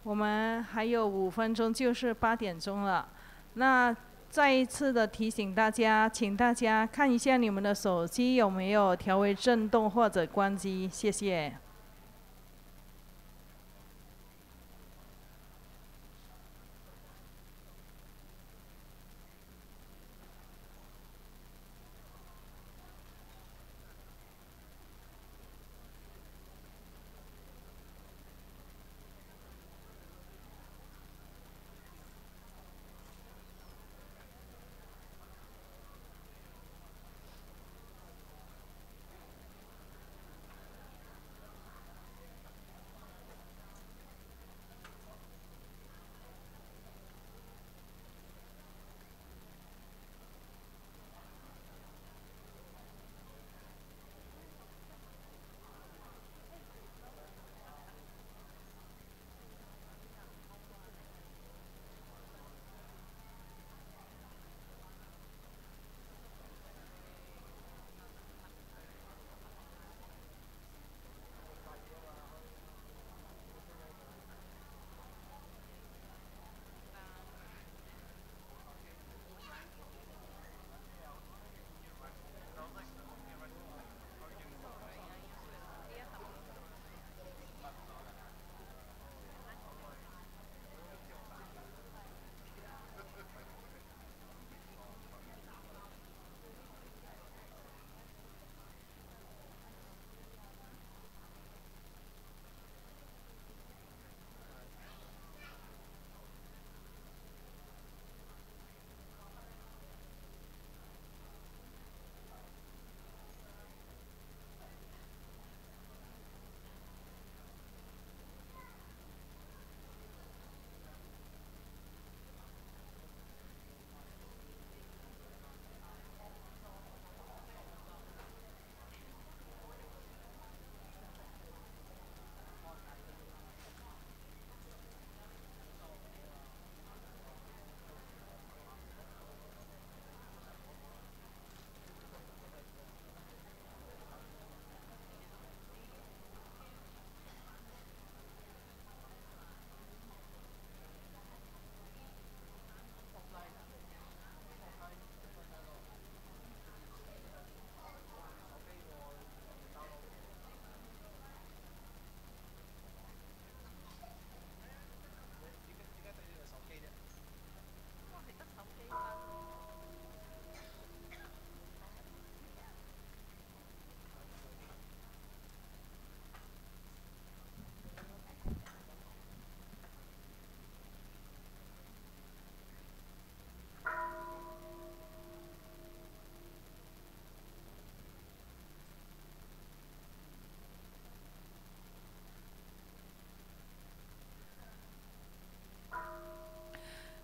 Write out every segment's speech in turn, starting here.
我们还有5分钟，就是8点钟了。那再一次的提醒大家，请大家看一下你们的手机有没有调为震动或者关机，谢谢。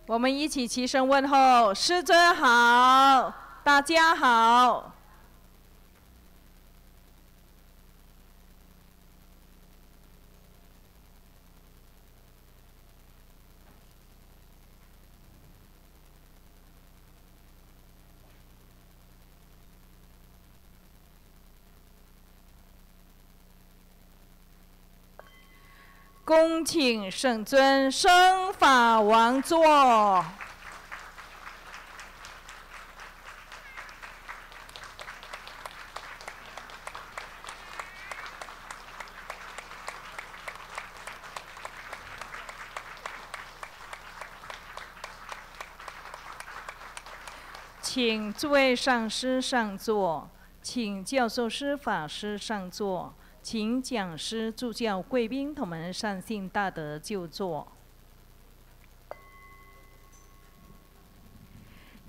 我们一起齐声问候，师尊好，大家好。恭请圣尊升法王座。请诸位上师上座，请教授师法师上座。请讲师、助教、贵宾同们善信大德就座。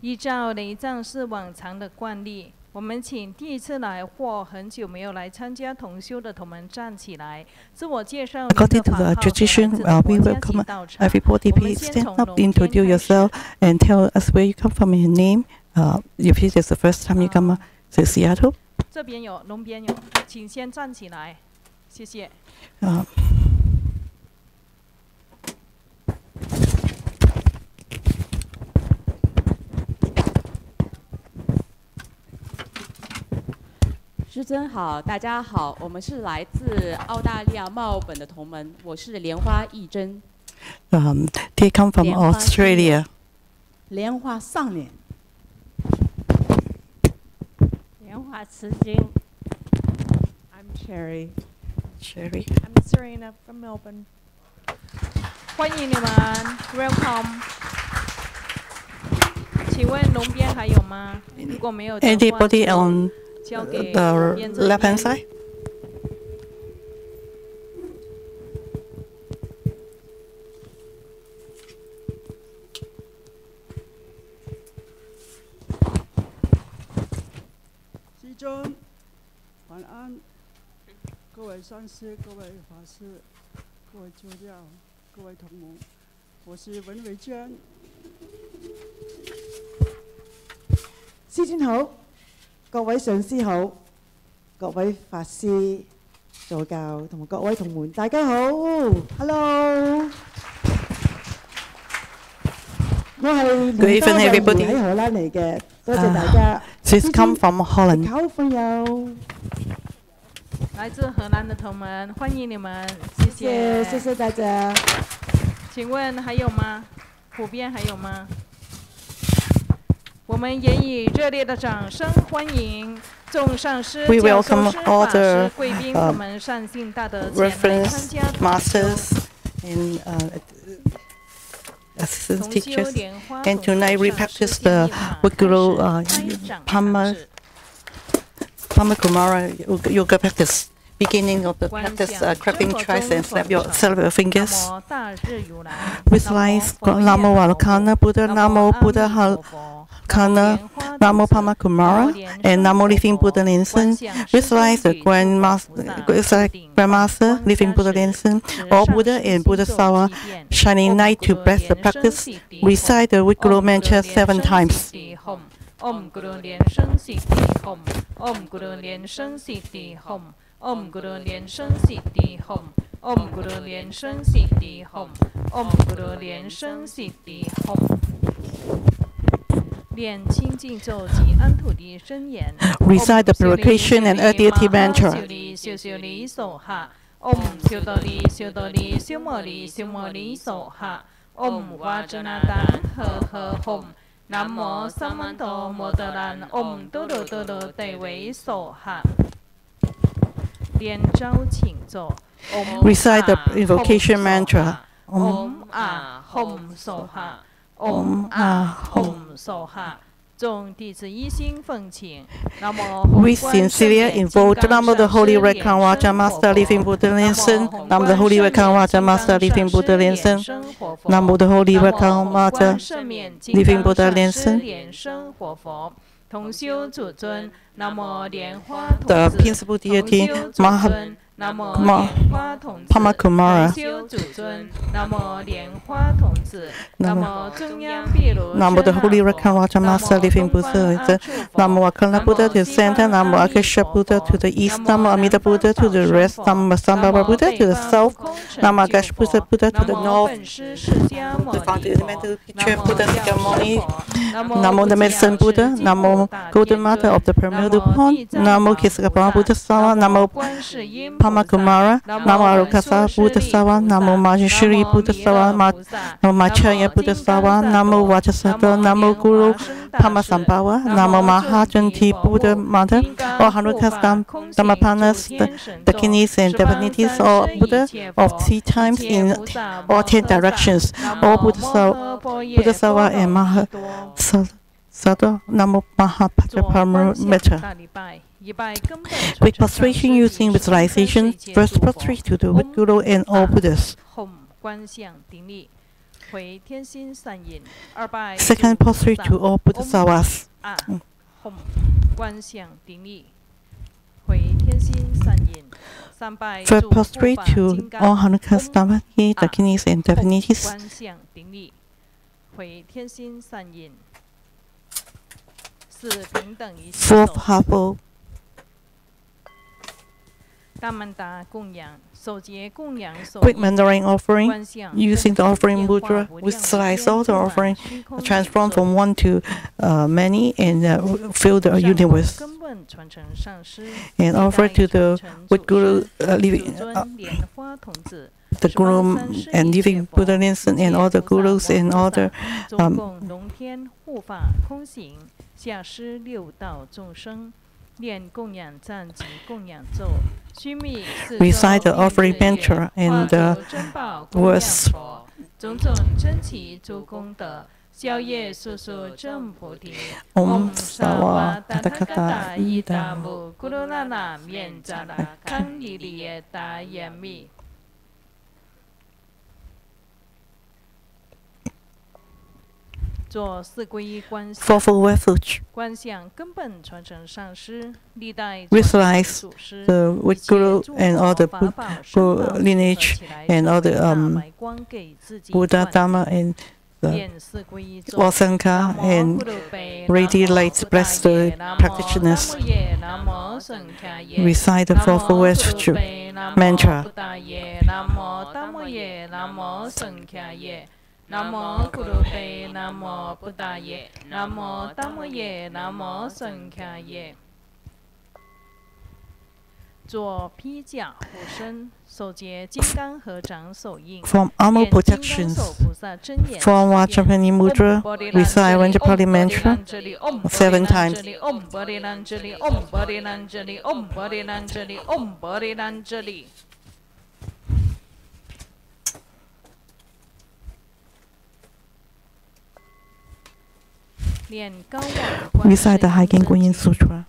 依照雷藏寺往常的惯例，我们请第一次来或很久没有来参加同修的同们站起来，自我介绍。According to the tradition, we welcome everybody. Please stand up, introduce yourself, and tell us where you come from and your name. If it is the first time you come to Seattle. 这边有，龙边有，请先站起来，谢谢。师尊好，大家好，我们是来自澳大利亚墨尔本的同门，我是莲花义珍。They come from Australia. 莲花上脸。莲花慈经。I'm Cherry. Cherry. I'm Serena from Melbourne. 欢迎你们 ，Welcome。请问龙边还有吗？如果没有的话， Anybody on 交给 the 边这 left 边 hand side? 师尊，晚安，各位上师、各位法师、各位助教、各位同盟，我是文伟娟。師尊好，各位上師好，各位法師、助教同埋各位同門，大家好 ，Hello。我係 Good evening, everybody. 喺荷蘭嚟嘅，多謝大家。She's come from Holland. 好朋友，来自荷蘭的同門，歡迎你們，謝謝，謝謝大家。請問還有嗎？普遍還有嗎？我們也以熱烈的掌聲歡迎眾上師、教授師、法師、貴賓和們善信大德前來參加同修。Assistant teachers, and tonight we practice the Guru Padmakumara yoga practice. Beginning of the practice, clapping twice and slap your fingers. Visualize Namo Valokana Buddha, Namo Buddha Kana, Namo Padmakumara, and Namo Living Buddha Linsen. Visualize the Grandmaster, Living Buddha Linsen, all Buddha and Buddha Sawa, shining light to bless the practice. Recite the Guru mantra 7 times. Om Guru Lian-Sheng Siddhi Hom. Om Guru Lian-Sheng Siddhi Hom. Om Guru Lian-Sheng Siddhi Hom. Om Guru Lian-Sheng Siddhi Hom. Om Guru Lian-Sheng Siddhi Hom. 念清净咒及安土地真言。Recite the purification and deity mantra. 修理手哈。Om 修多利修多利修摩利手哈。Om 瓦遮那丹呵 Hom。南无三曼多摩德兰。Om 多罗对为手哈。连招请咒。Recite the invocation mantra. Om Hom 手哈。Om Hom 手哈，众弟子一心奉请。We sincerely invoke the Namo the Holy Recon Raja Master Living Buddha Linsen. Namo the Holy Recon Raja Master Living Buddha Linsen. Namo the Holy Recon Raja Living Buddha Linsen. 同修主尊，南无莲花童子。 The principal deity Padmakumara. 同修主尊，南无莲花童子。南无中央毗卢。 Namo the Holy Recon Raja Master Living Buddha Linsen. Namo Akala Buddha to the center. Namo Akasha Buddha to the east. Namo Amida Buddha to the west. Namo Masambhava Buddha to the south. Namo Agash Buddha to the north. The fundamental picture Buddha Sikamoni. Namo the medicine Buddha. Namo Golden Mother of the Primordial Pond. Namo Kisagapara Buddha Sawa. Namo Padmakumara. Namo Arukasa Buddha Sawa. Namo Maheshwari Buddha Sawa. Namo Macharya Buddha Sawa. Namo Vajrasattva. Namo Guru Padmasambhava. Namo Mahajanti Buddha Mother. All 100 Dhammapanas, the kidneys and divinities, all Buddha of 3 times in all 10 directions. All Buddha Sawa and Mahasada. Namo Mahapadmakumara. With prostration using visualization, first prostrate to the Guru and all Buddhas. Second prostrate to all Buddhasawas. Third prostrate to all Hanukkah, the kidneys and divinities. Fourth humble. Quick Mandarin offering, using the offering mudra, visualize all the offering, transform from one to many, and fill the universe. And offer to the with Guru the Guru and living Buddha Lian-Sheng and all the Gurus and all the 中共龙天护法空行，下施六道众生，念供养赞及供养咒，须弥四周 recite the offering mantra 化 and 作珍宝供养 verse 佛，种种珍奇诸功德，消业速速正菩提。 Om Sawa Sawa Tathagata Tathagata Idamu Gurunana Mienjara Kandiliye Dayami。 做四皈依观想， Fourfold refuge 观想根本传承上师，历代 recites 祖师， the with Guru and all the 法宝 Guru lineage and all the 白光给自己 Buddha 灌 Dharma and the 念四皈依咒。 all Sangha and radiant lights bless the practitioners. Recite the fourfold refuge mantra. 南无咕噜贝，南无布达耶，南无达摩耶，南无僧伽耶。做披甲护身，手结金刚合掌手印， From armor 念金刚 protections 手菩萨真言 from Vajrapani Mudra, recite Vanjapali mantra 7 times. Om Bodhi Lanjali, Om Bodhi Lanjali, Om Bodhi Lanjali, Om Bodhi Lanjali。 念高往 Recite the Hiking Guanyin Sutra.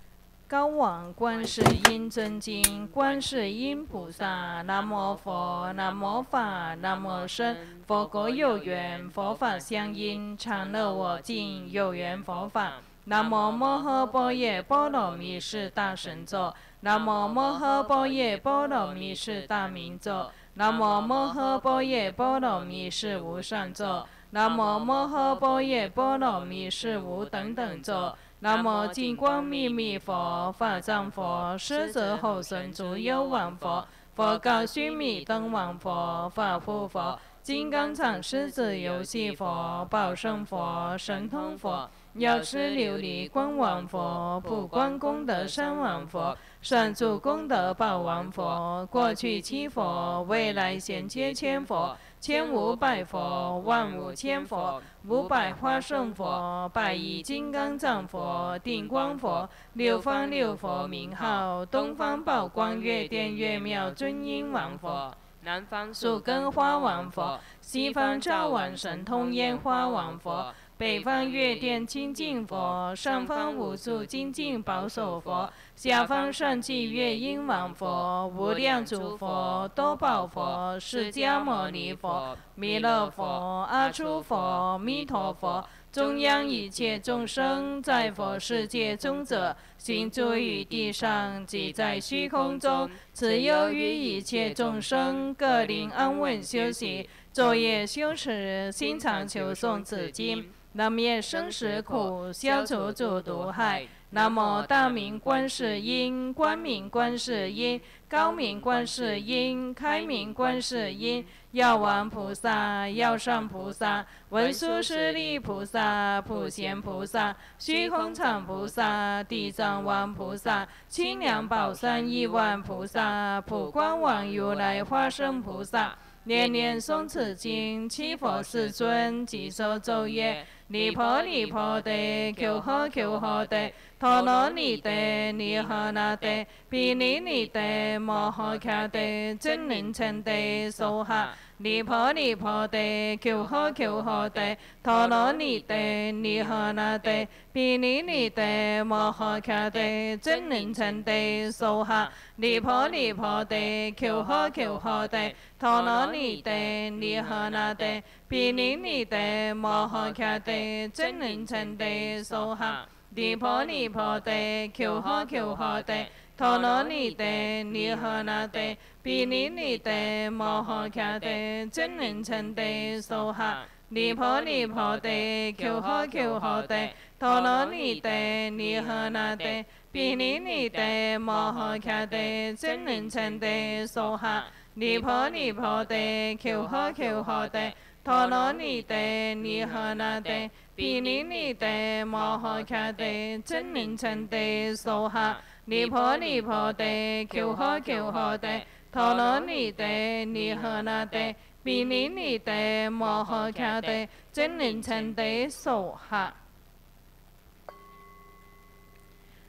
高往观世音真经，观世音菩萨，南无佛，南无法，南无僧。佛国有缘，佛法相应，常乐我净，有缘佛法。南无摩诃般若波罗蜜是大神咒，南无摩诃般若波罗蜜是大明咒，南无摩诃般若波罗蜜是无上咒，南无摩诃般若波罗蜜是无等等咒。 南无金光秘密佛，法藏佛，狮子吼神足幽王佛，佛告须弥灯王佛，法护佛，金刚藏狮子游戏佛，宝胜佛，神通佛，药师琉璃光王佛，普光功德山王佛，善住功德宝王佛，过去七佛，未来现接千佛。 1500佛，15000佛，500花胜佛，100亿金刚藏佛，定光佛，六方六佛名号，东方宝光月殿月妙尊音王佛，南方树根花王佛，西方照王神通烟花王佛。 北方月殿清净佛，上方无数精进保守佛，下方上济月音王佛，无量诸佛，多宝佛，释迦牟尼佛，弥勒佛，阿初佛，弥陀佛，中央一切众生，在佛世界中者，行住于地上，即在虚空中，此由于一切众生，各令安稳休息，昼夜修持，心常求诵此经。 能灭生死苦，消除诸毒害。南无大明观世音，光明观世音，高明观世音，开明观世音，药王菩萨，药上菩萨，文殊师利菩萨，普贤菩萨，虚空常菩萨，地藏王菩萨，清凉宝山亿万菩萨，普光王如来化身菩萨。 年年诵此经，七佛世尊即受咒曰：离婆离婆地，求呵求呵地，陀罗尼地，尼诃那地，毗尼尼地，摩诃迦地，真灵称地，娑哈。离婆离婆地，求呵求呵地，陀罗尼地，尼诃那地，毗尼尼地，摩诃迦地，真灵称地，娑哈。离婆离婆地，求呵求呵地，陀罗尼地，尼诃那地，毗尼尼地，摩诃迦地，真灵称地，娑哈。离婆离婆地，求呵求呵地，陀罗尼地，尼诃那地，毗尼尼地，摩诃迦地，真灵称地，娑哈。离婆离婆地，求呵求呵地，陀罗尼地，尼诃那地，毗尼尼地，摩诃迦地，真灵称地，娑哈。离婆离婆地，求呵求呵地，陀罗尼地，尼诃那地，毗尼尼地，摩诃迦地，真灵称地，娑哈。离婆离婆地，求呵求呵地，陀羅尼地尼诃那地比尼尼地摩訶迦地精靈稱地數哈。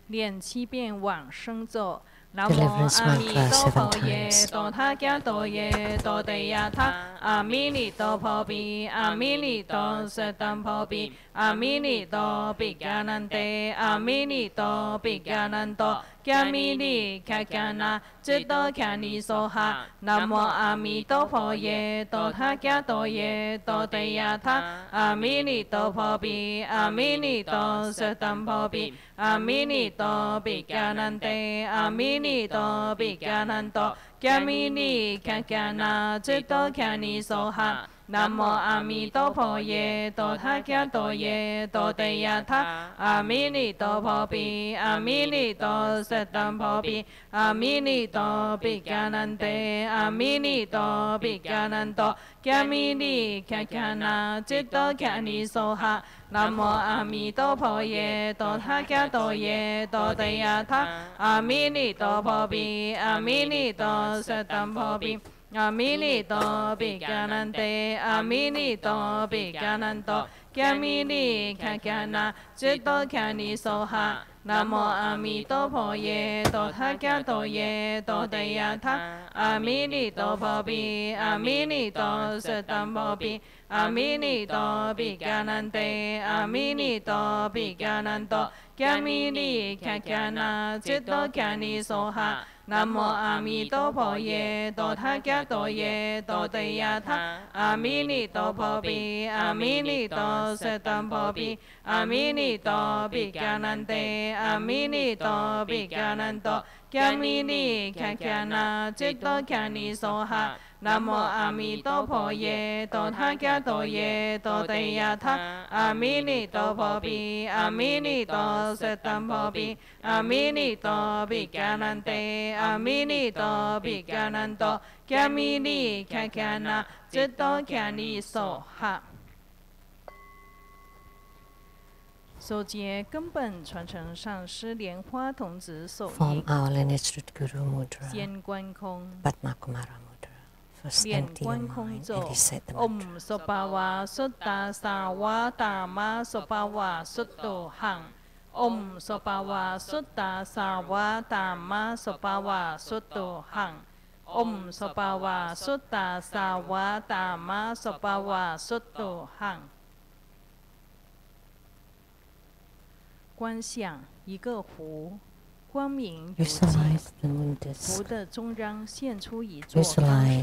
念7遍往生咒。南無阿彌陀佛耶，多他伽多耶，多地呀他，阿彌尼多婆毗，阿彌尼多舍等婆毗，阿彌尼多毗迦南地，阿彌尼多毗迦南多，迦彌尼迦迦那，智多迦尼娑哈。南無阿彌陀佛耶，多他伽多耶，多地呀他，阿彌尼多婆毗，阿彌尼多舍等婆毗，阿彌尼多毗迦南地，阿彌尼多毗迦南多，迦彌尼迦迦那，智多迦尼娑哈。南無阿彌陀佛耶，多他伽多耶，多地呀他，阿彌尼多婆毗，阿彌尼多舍等婆毗，阿彌尼多毗迦南地，阿彌尼多毗迦南多，迦彌尼迦迦那，智多迦尼娑哈。南無阿彌陀佛耶，多他伽多耶，多地呀他，阿彌尼多婆毗，阿彌尼多舍等婆毗，阿彌尼多毗迦南地，阿彌尼多毗迦南多，迦彌尼迦迦那，智多迦尼娑哈。南無阿彌陀佛耶，多他伽多耶，多地呀他，阿彌尼多婆毗，阿彌尼多舍等婆毗，阿彌尼多毗迦南地，阿彌尼多毗迦南多，迦彌尼迦迦那，智多迦尼娑哈。南無阿彌陀佛耶，多他伽多耶，多地呀他，阿彌尼多婆毗，阿彌尼多舍等婆毗，阿彌尼多毗迦南地，阿彌尼多毗迦南多，迦彌尼迦迦那，智多迦尼娑哈。南無阿彌陀佛耶，多他伽多耶，多地呀他，阿彌尼多婆毗，阿彌尼多舍等婆毗，阿彌尼多毗迦南地，阿彌尼多毗迦南多，迦彌尼迦迦那，智多迦尼娑哈。首节根本传承上师莲花童子手印，先观空。练观空咒，唵梭巴哇梭达萨哇达玛梭巴哇梭多行，唵梭巴哇梭达萨哇达玛梭巴哇梭多行，唵梭巴哇梭达萨哇达玛梭巴哇梭多行。观想一个湖，光明如镜，湖的中央现出一座高山。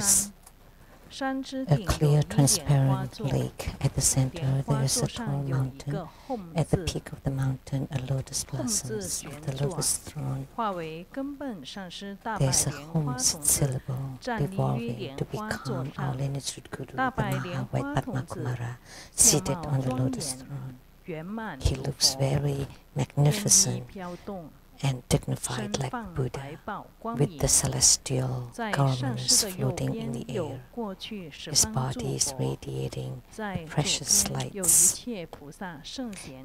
山之顶有一莲花座，莲花座上有一个吽字，吽字旋转，化为根本上师大白莲花童子，站立于莲花座上。大白莲花童子相貌庄严，圆满如佛，天衣飘动。And dignified like Buddha, with the celestial garments floating in the air. His body is radiating the precious lights.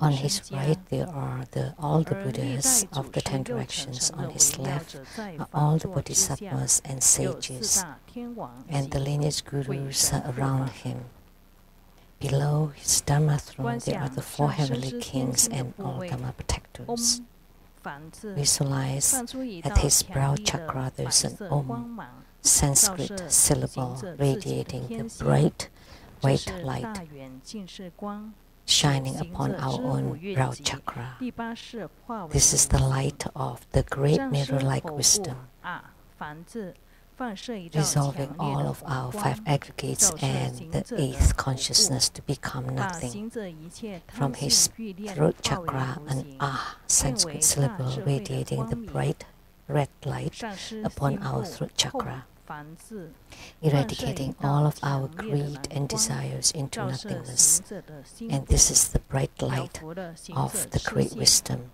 On his right there are all the Buddhas of the 10 directions. On his left are all the Bodhisattvas and sages, and the lineage gurus are around him. Below his Dharma throne there are the 4 heavenly kings and all Dharma protectors. Visualize at his brow chakra there is an Om, Sanskrit syllable radiating the bright white light, shining upon our own brow chakra. This is the light of the great mirror-like wisdom, resolving all of our 5 aggregates and the 8th consciousness to become nothing. From his throat chakra, an Ah Sanskrit syllable radiating the bright red light upon our throat chakra, eradicating all of our greed and desires into nothingness. And this is the bright light of the great wisdom.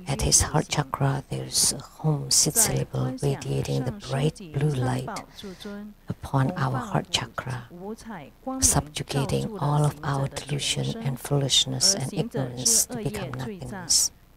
At his heart chakra there is a Hom Sit syllable radiating the bright blue light upon our heart chakra, subjugating all of our delusion and foolishness and ignorance to become nothingness.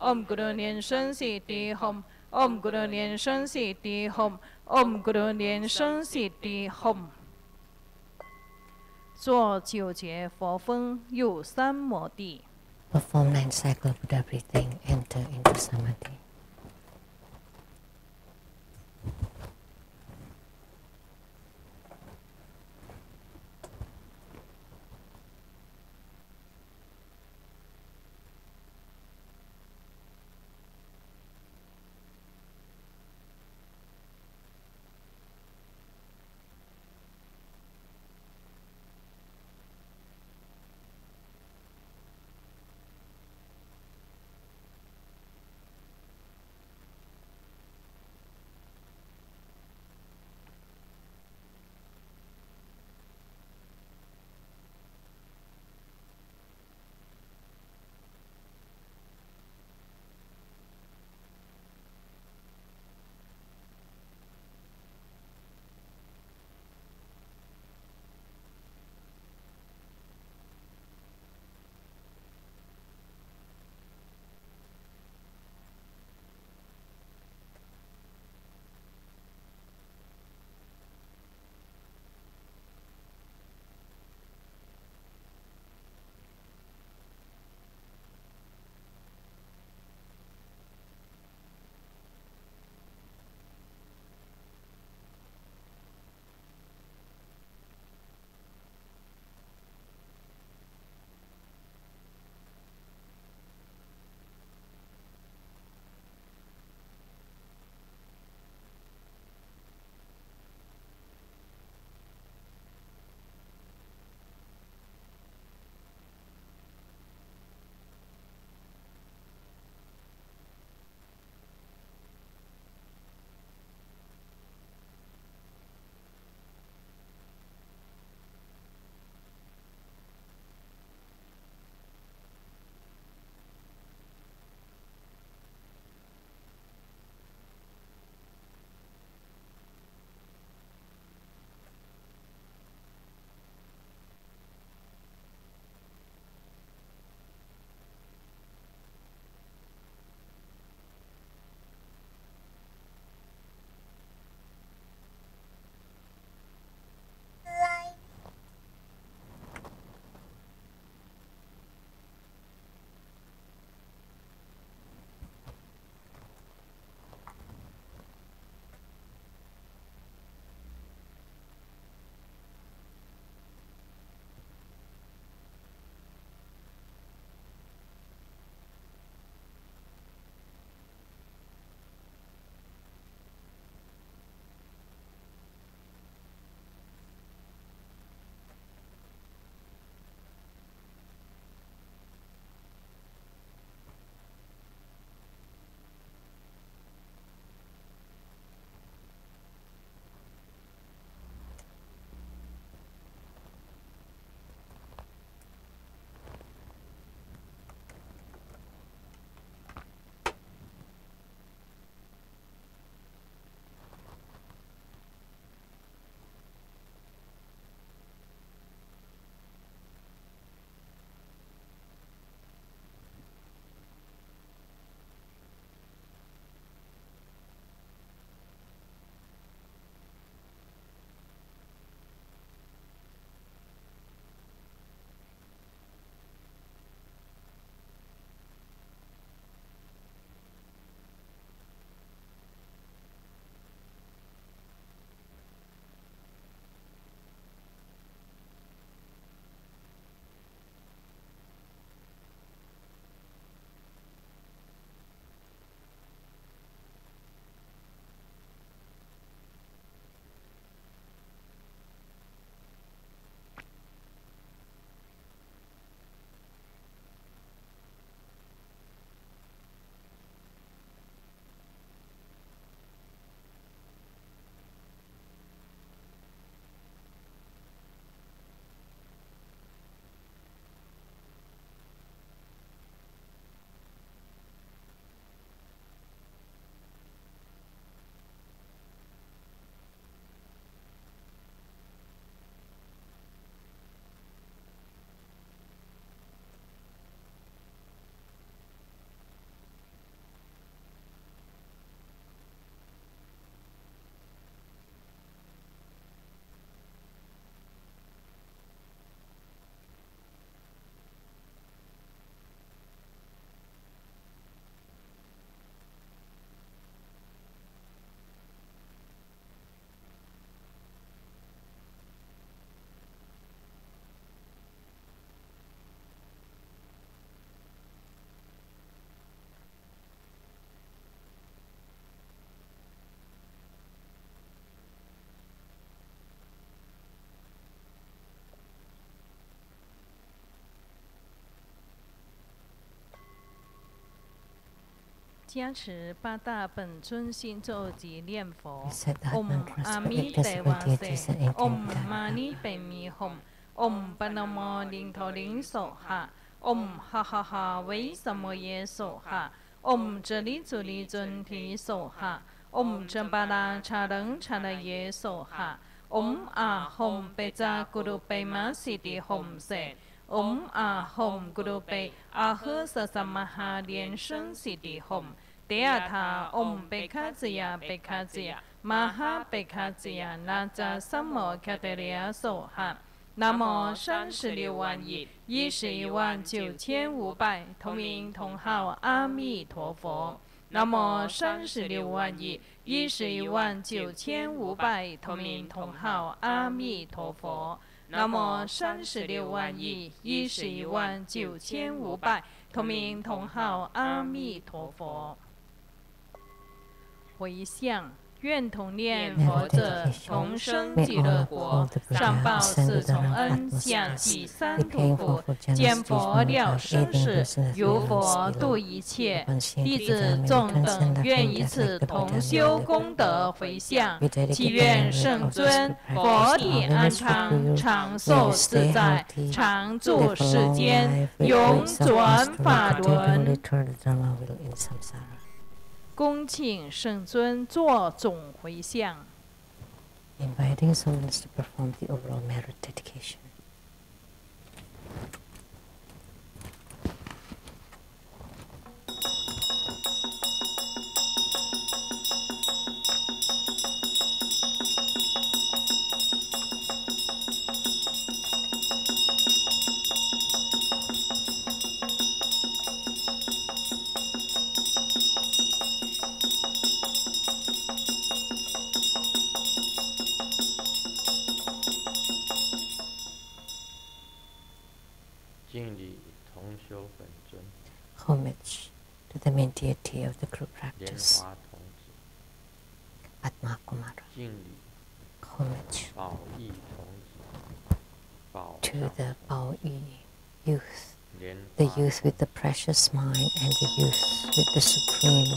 Om Guru Lian-Sheng Siddhi Hom. Om Guru Lian-Sheng Siddhi Hom. Om Guru Lian-Sheng Siddhi Hom. 做9节佛风入三摩地。 Perform 9 cycle Buddha breathing, enter into samadhi. 加持八大本尊心咒及念佛 We。said that 唵 mantras 阿 for 弥 8 陀 disparate 佛 deities 塞 and 唵 18 玛 devas. 尼贝弥吽唵巴那摩林陀林娑哈唵哈哈哈维萨摩耶娑哈唵这里这里尊提娑哈唵真巴拉查楞查那耶娑哈唵阿吽贝扎咕噜贝玛西迪吽塞唵阿吽咕噜贝阿呵萨萨玛哈莲生西迪吽第二塔唵贝卡兹呀贝卡兹呀玛哈贝卡兹呀那扎萨摩卡德利亚娑哈南无36万亿11万9500同名同号阿弥陀佛。南无36万亿11万9500同名同号阿弥陀佛。南无36万亿11万9500同名同号阿弥陀佛。回向。愿同念佛者，同生极乐国，上报四重恩，下济三途苦，见佛了生死，如佛度一切。弟子众等愿以此同修功德回向，祈愿圣尊佛体安康，长寿自在，常住世间，永转法轮。恭请圣尊作总回向。Inviting souls to perform the overall merit dedication. Homage to the main deity of the group practice, Padmakumara. Homage to the Baoyi youth, the youth with the precious mind and the youth with the supreme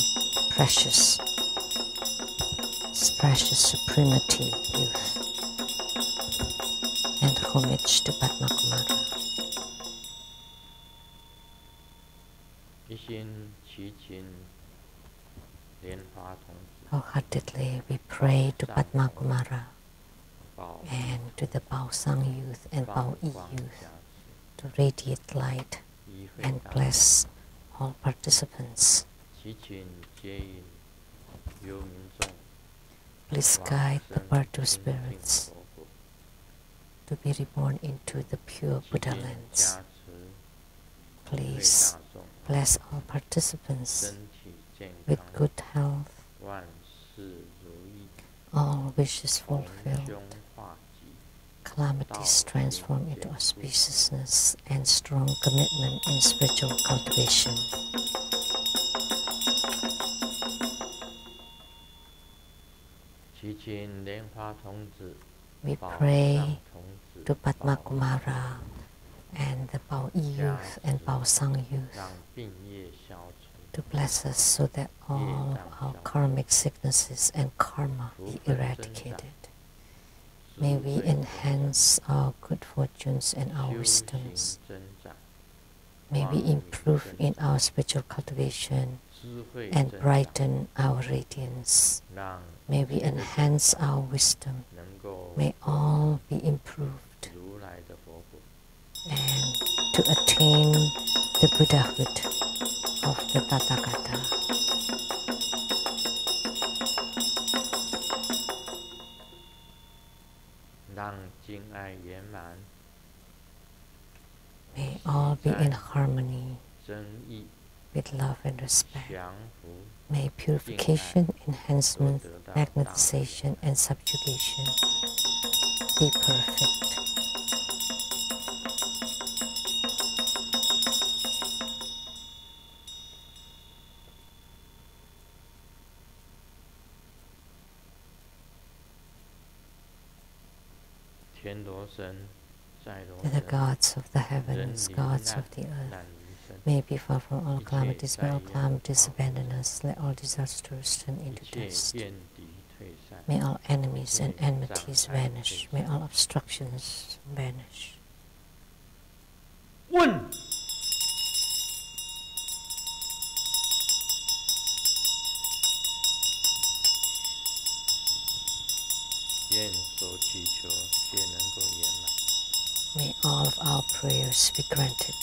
precious supremacy youth. And homage to Padmakumara. Wholeheartedly we pray to Padmakumara and to the Baosang youth and Baoyi youth to radiate light and bless all participants. Please guide the Bardo spirits to be reborn into the pure Buddha lands. Please bless all participants with good health, all wishes fulfilled, calamities transformed into auspiciousness, and strong commitment in spiritual cultivation. We pray to Padmakumara and the Baoyi youth and Baosang youth to bless us so that all our karmic sicknesses and karma be eradicated. May we enhance our good fortunes and our wisdoms. May we improve in our spiritual cultivation and brighten our radiance. May we enhance our wisdom. May all be improved. And to attain the Buddhahood of the Tathagata. May all be in harmony with love and respect. May purification, enhancement, magnetization, and subjugation be perfect. To the gods of the heavens, gods of the earth, May be far from all calamities, may all calamities abandon us, let all disasters turn into dust. May all enemies and enmities vanish, may all obstructions vanish. 问。愿所祈求皆能够圆满。 May all of our prayers be granted.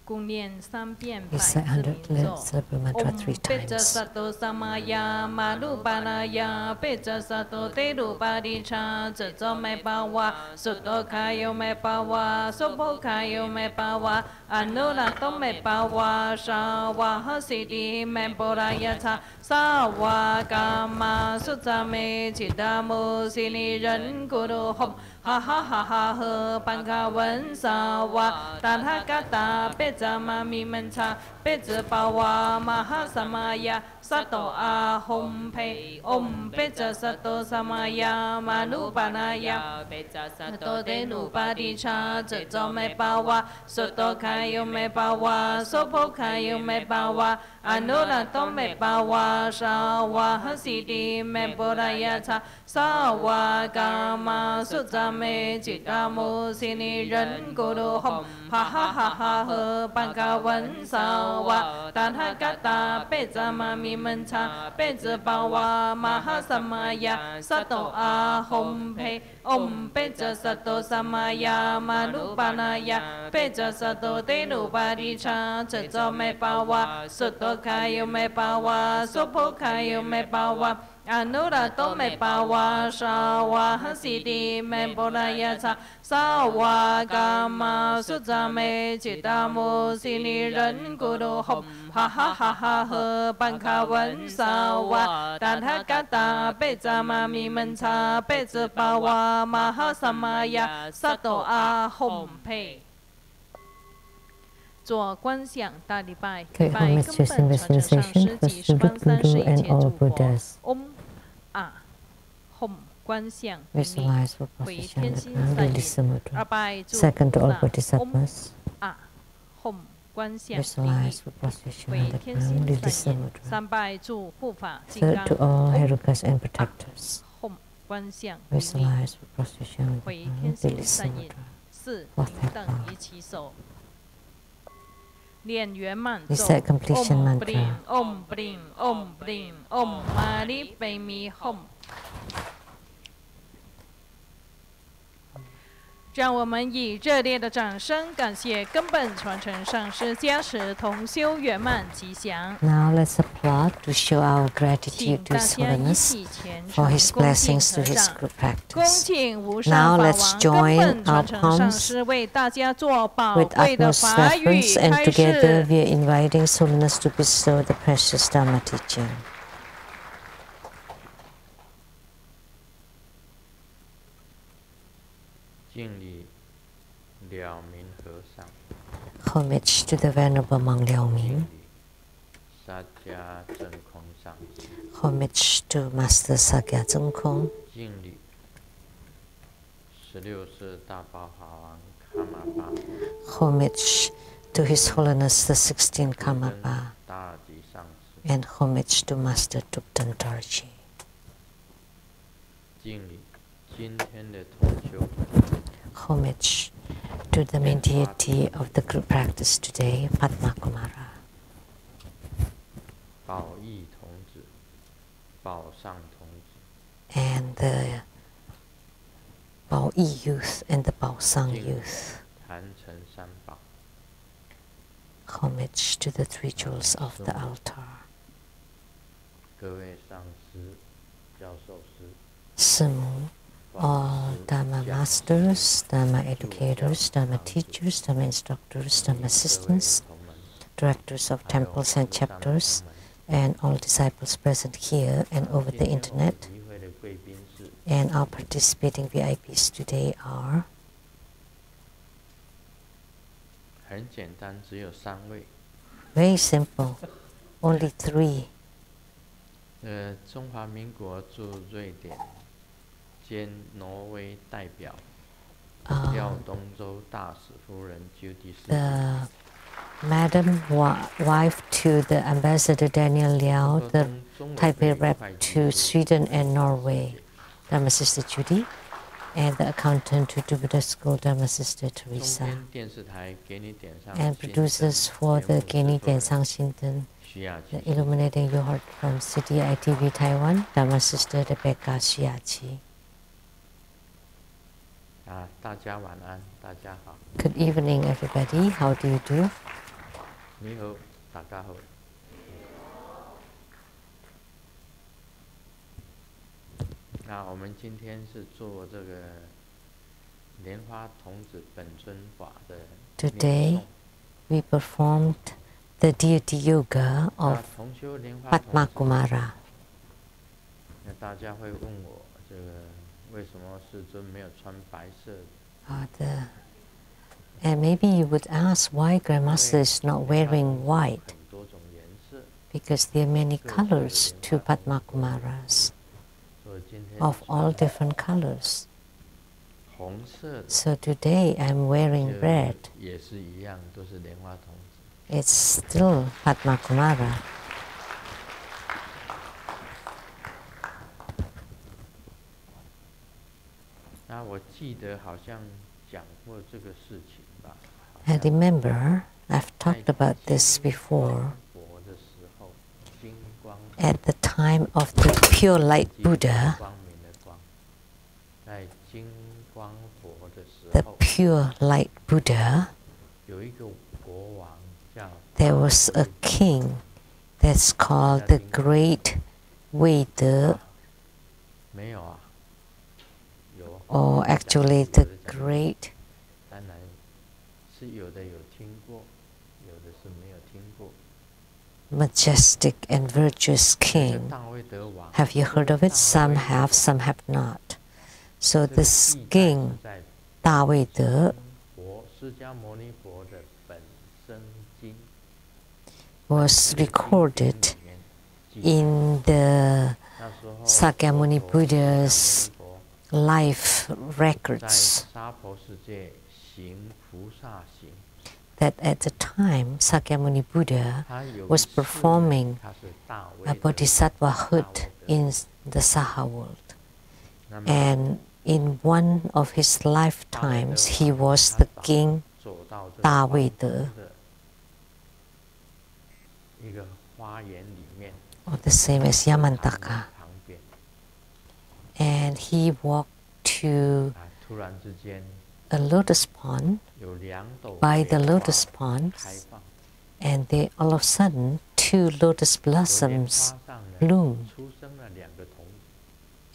Recite 100 syllable mantra 3 times. Sato samaya malupanaya pecha sato teru paricha tso me pawa suto kayo me pawa sopo kayo me pawa anurato me pawa shawa hasidi me poraya cha sawa kama sutame chidamu sini ren guru hom ha ha ha ha he pankawan sawa tanhakata pecha mami mencha pecha pawa maha samaya sato ahom pe om pecha sato samaya manupanaya pecha sato denu padicha tso me pawa soto kayo me pawa sopo kayo me pawa anurato me pawa shawa hasidi me poraya cha sawa kama sutame chitamu sini ren guru hom ha ha ha ha he pankawan sawa tanhakata pecha mami mencha pecha pawa maha samaya sato ahom pe om pecha sato samaya manupanaya pecha sato tenu paricha tso me pawa soto kayo me pawa sopo kayo me pawa anurato me pawa shawa hasidi me poraya cha sawa kama sutame chitamu sini ren guru hom ha ha ha ha he pankawan sawa tanhakata pecha mami mencha pecha pawa maha samaya sato ahom pe 做观想大礼拜，礼拜根本传承上师及十方三世一切诸佛。嗡啊吽观想名利，回天心三业。二拜诸菩萨。嗡啊吽观想名利，回天心三业。三拜诸护法金刚。吽观想名利，回天心三业。四平等一起手。 念圆满咒 Om Bring Om Bring Om Bring Om Mani Padme Hum。让我们以热烈的掌声感谢根本传承上师加持同修圆满吉祥。Now let's applaud to show our gratitude to His Holiness for His blessings to His group practice. Now let's join our palms with utmost reverence, and together we are inviting His Holiness to bestow the precious Dharma teaching. Homage to the Venerable Monk Liao Ming. Homage to Master Sakya Zeng Kong. Homage to His Holiness the 16th Karmapa. And homage to Master Tupten Dorji. Homage to the main deity of the group practice today, Padmakumara. And the Bao Yi youth and the Bao Sang youth. Homage to the three jewels of the altar. Simu, all Dharma masters, Dharma educators, Dharma teachers, Dharma instructors, Dharma assistants, directors of temples and chapters, and all disciples present here and over the internet. And our participating VIPs today are very simple, only three. 兼挪威代表廖东州大使夫人the Madam wife to the Ambassador Daniel Liao, the Taipei rep to Sweden and Norway, Dharma Sister Judy, and the accountant to Jupiter School, Dharma Sister Teresa, and producers for the Geni Diansang Shinten, the Illuminating Your Heart from City ITV Taiwan, Dharma Sister Rebecca Shiachi. Good evening, everybody. How do you do? 你好，大家好。那我们今天是做这个莲花童子本尊法的。Today, we performed the deity yoga of Padmakumara. 那大家会问我，这个为什么世尊没有穿白色的？ And maybe you would ask why Grandmaster is not wearing white, because there are many colors to Padmakumaras, of all different colors. So today I'm wearing red. It's still Padmakumara. I remember I've talked about this before. At the time of the pure light Buddha, the pure light Buddha, there was a king that's called the Great Wei-de, or actually the Great Majestic and virtuous king. Have you heard of it? Some have, some have not. So this king, Da Wei-de, was recorded in the Sakyamuni Buddha's life records, that at the time Sakyamuni Buddha was performing a bodhisattvahood in the Saha world. And in one of his lifetimes, he was the king Da Wei-de, or the same as Yamantaka. And he walked to a lotus pond, by the lotus ponds, and they all of a sudden 2 lotus blossoms bloomed,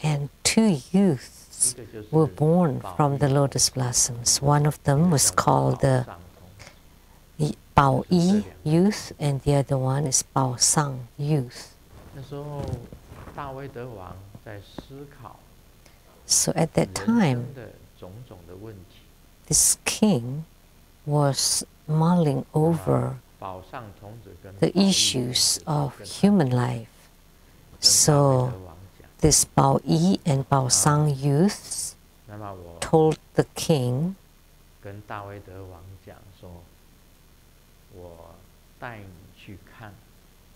and 2 youths were born from the lotus blossoms. One of them was called the Bao Yi youth, and the other one is Bao Sang youth. So at that time, this king was mulling over the issues of human life. So this Bao Yi and Bao Sang youths told the king,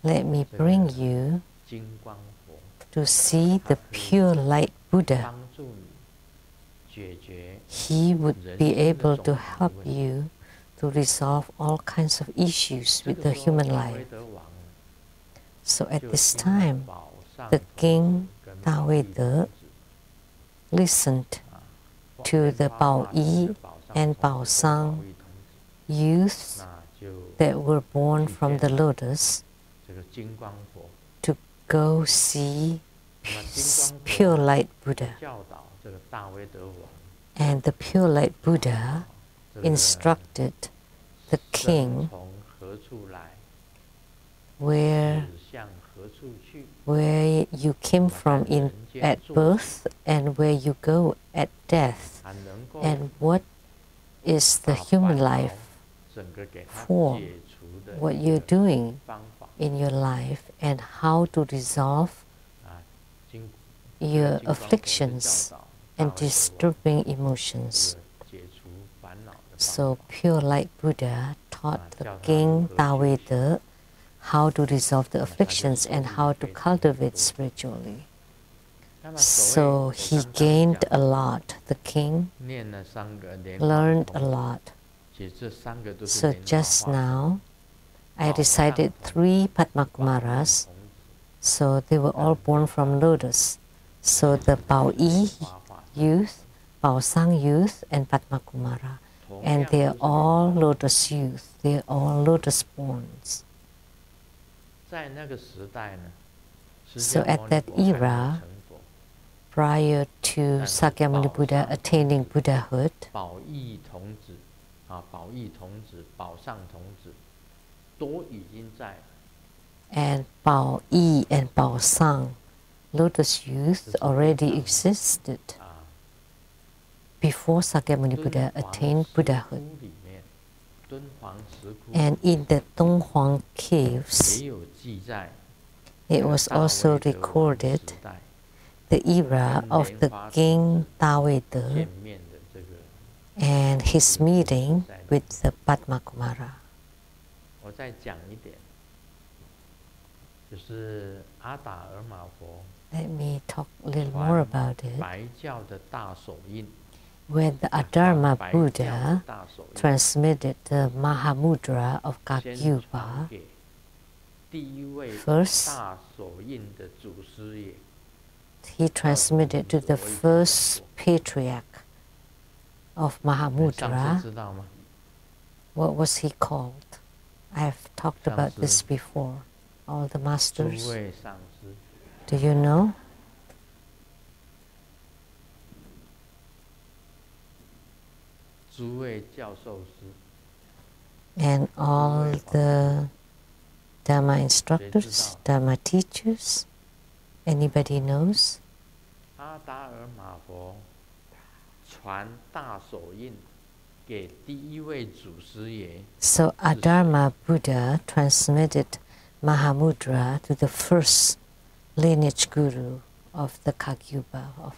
let me bring you to see the pure light Buddha. He would be able to help you to resolve all kinds of issues with the human life. So at this time, the king Da Wei-de listened to the Bao Yi and Bao Sang youths that were born from the lotus to go see pure light Buddha. And the pure light Buddha instructed the king where you came from at birth and where you go at death, and what is the human life for, what you're doing in your life, and how to resolve your afflictions and disturbing emotions. So pure light Buddha taught the king Taweda how to resolve the afflictions and how to cultivate spiritually. So he gained a lot. The king learned a lot. So just now, I recited 3 Padmakumaras. So they were all born from lotus. So the Bao Yi youth, Bao Sang youth, and Padmakumara. And they are all lotus youth. They are all lotus borns. So at that era, prior to Sakyamuni Buddha attaining Buddhahood, and Bao Yi and Bao Sang, lotus youth already existed before Sakyamuni Buddha attained Buddhahood. And in the Donghuang caves, it was also recorded the era of the king Taweda and his meeting with the Padmakumara. Let me talk a little more about it. When the Adharma Buddha transmitted the Mahamudra of Kagyupa, first he transmitted to the first patriarch of Mahamudra. What was he called? I have talked about this before. All the masters. Do you know? And all the Dharma instructors, Dharma teachers, anybody knows? So Adharma Buddha transmitted Mahamudra to the first lineage guru of the Kagyupa,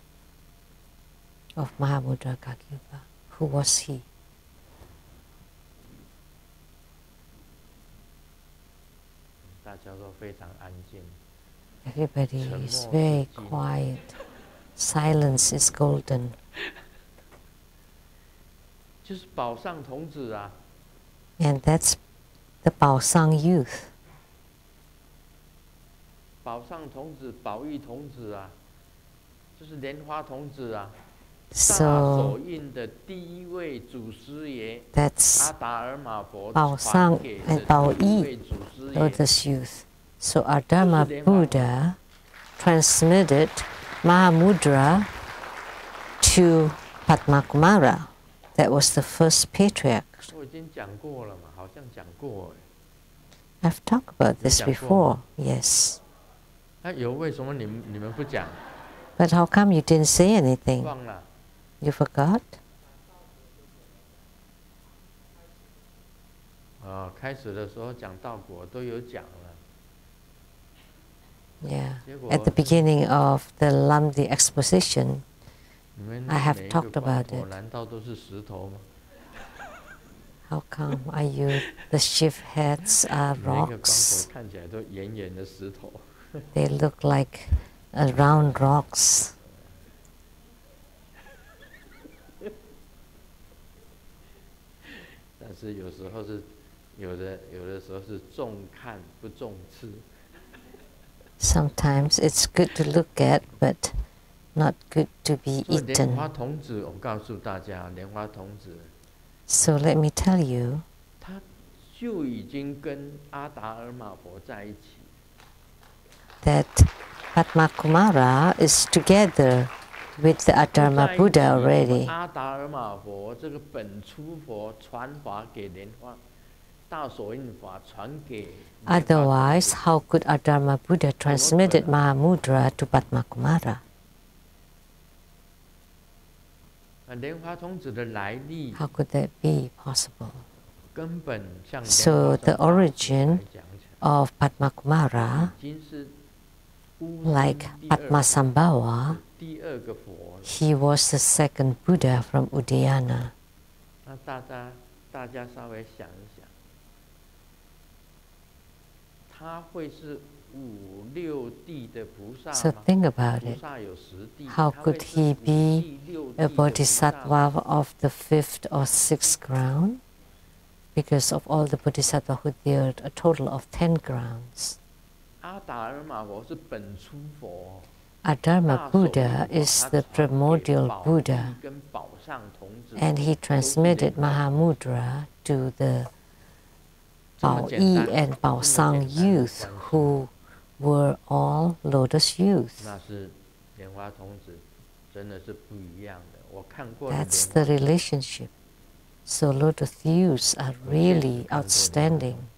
of Mahamudra Kagyupa. Who was he? Everybody is very quiet. Silence is golden. And that's the Bao Sang youth. So that's Bao Sang and Bao Yi, lotus youth. So Adharma Buddha transmitted Mahamudra to Padmakumara. That was the first patriarch. I've talked about this before, yes. But how come you didn't say anything? You forgot? Yeah. At the beginning of the Lamdre exposition, I have talked about it. How come are you? The shift heads are rocks. They look like round rocks. Sometimes it's good to look at, but not good to be eaten. So let me tell you, that Padmakumara is together with the Adharma Buddha already. Otherwise, how could Adharma Buddha transmitted Mahamudra to Padmakumara? How could that be possible? So the origin of Padmakumara, like Padmasambhava, He was the second Buddha from Udayana. So think about it. How could he be a bodhisattva of the 5th or 6th ground? Because of all the bodhisattvas who there, a total of 10 grounds. Adharma Buddha is the primordial Buddha, and he transmitted Mahamudra to the Bao Yi and Bao Sang youth, who were all lotus youth. That's the relationship. So lotus youths are really outstanding.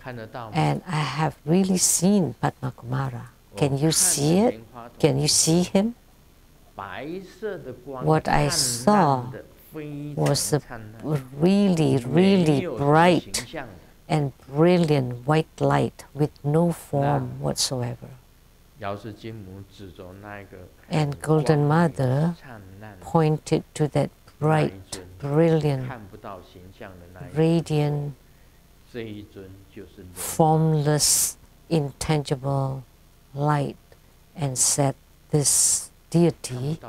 And I have really seen Padmakumara. Can you see it? Can you see him? What I saw was a really, really bright and brilliant white light with no form whatsoever. And Golden Mother pointed to that bright, brilliant, radiant, formless, intangible light and said, this deity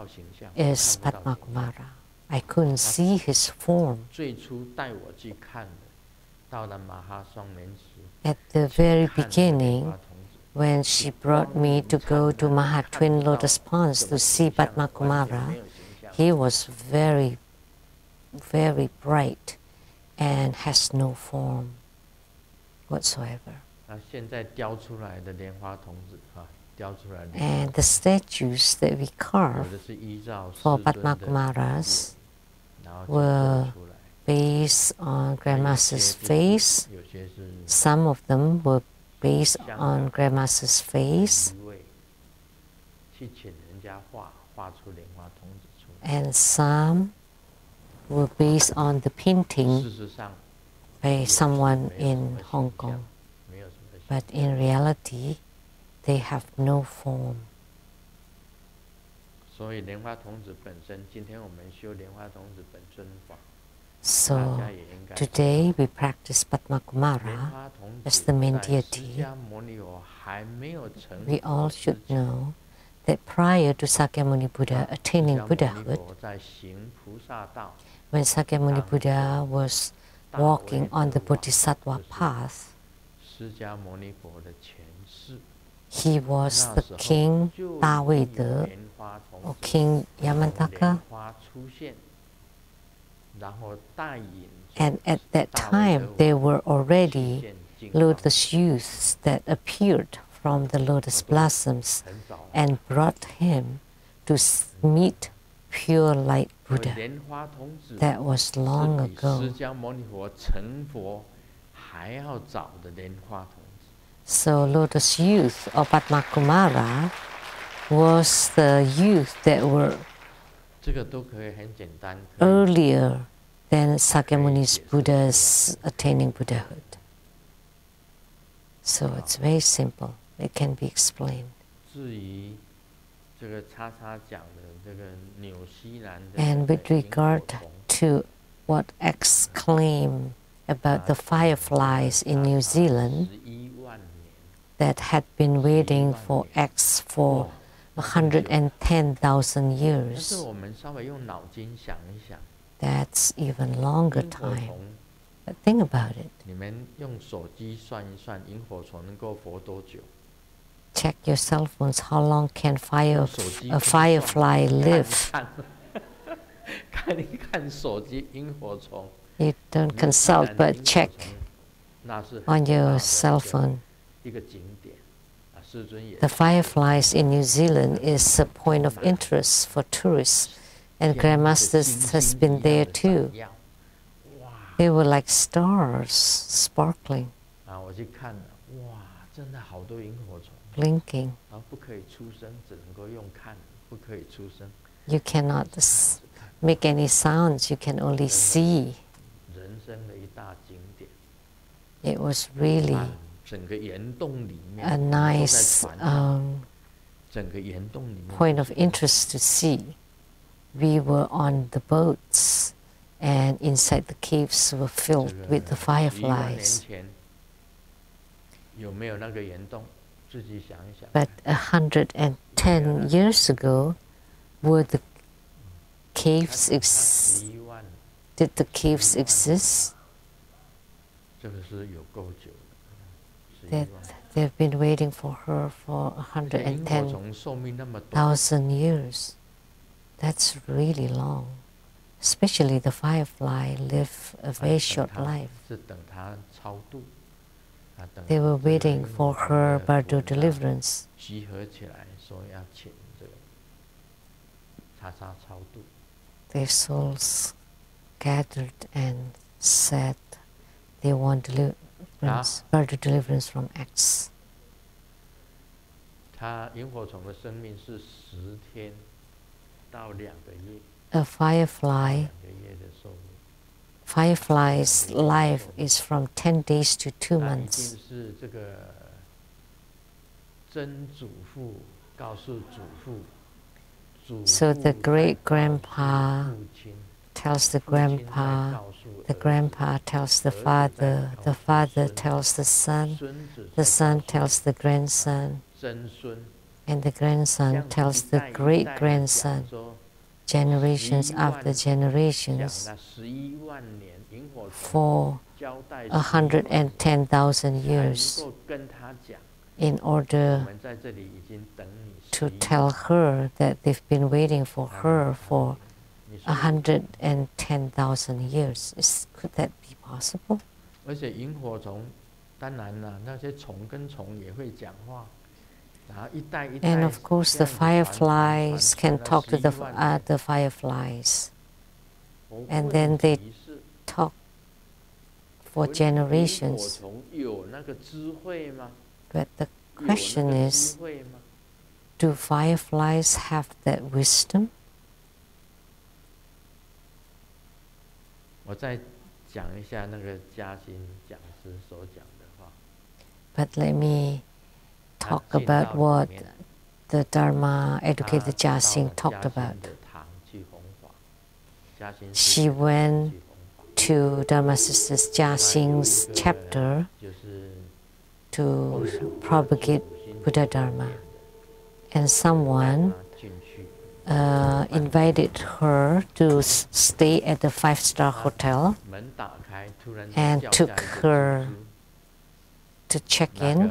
is Padmakumara. I couldn't see his form. At the very beginning, when she brought me to go to Maha Twin Lotus Ponds to see Padmakumara, he was very, very bright and has no form whatsoever. And the statues that we carved for Padmakumaras were based on Grandmaster's face. Some of them were based on Grandmaster's face. And some were based on the painting by someone in Hong Kong. But in reality, they have no form. So today we practice Padmakumara as the main deity. We all should know that prior to Sakyamuni Buddha attaining Buddhahood, when Sakyamuni Buddha was walking on the Bodhisattva path, he was the King Dawede or King Yamantaka. And at that time, there were already lotus youths that appeared from the lotus blossoms and brought him to meet pure light Buddha. That was long ago. So lotus youth or Padmakumara was the youth that were earlier than Sakyamuni's Buddha's attaining Buddhahood. So it's very simple. It can be explained. And with regard to what X claimed about the fireflies in New Zealand that had been waiting for X for 110,000 years, that's even longer time. But think about it. Check your cell phones. How long can a firefly live? You don't consult, but check on your cell phone. The fireflies in New Zealand is a point of interest for tourists, and Grandmasters has been there too. They were like stars, sparkling, blinking. You cannot make any sounds, you can only see. It was really a nice point of interest to see. We were on the boats, and inside the caves were filled with the fireflies. But 110 years ago, were the caves did the caves exist? That they've been waiting for her for 110,000 years. That's really long. Especially the firefly live a very short life. They were waiting for her bardo deliverance. Their souls gathered and said they want deliverance, bardo deliverance from X. A firefly's life is from 10 days to 2 months. So the great-grandpa tells the grandpa tells the father tells the son tells the grandson, and the grandson tells the great-grandson. Generations after generations, for 110,000 years, in order to tell her that they've been waiting for her for 110,000 years. Could that be possible? And of course, the fireflies can talk to the other fireflies, and then they talk for generations. But the question is, do fireflies have that wisdom? But let me talk about what the Dharma educated Jia Xing talked about. She went to Dharma Sister's Jia Xing's chapter to propagate Buddha Dharma, and someone invited her to stay at the 5-star hotel and took her to check in.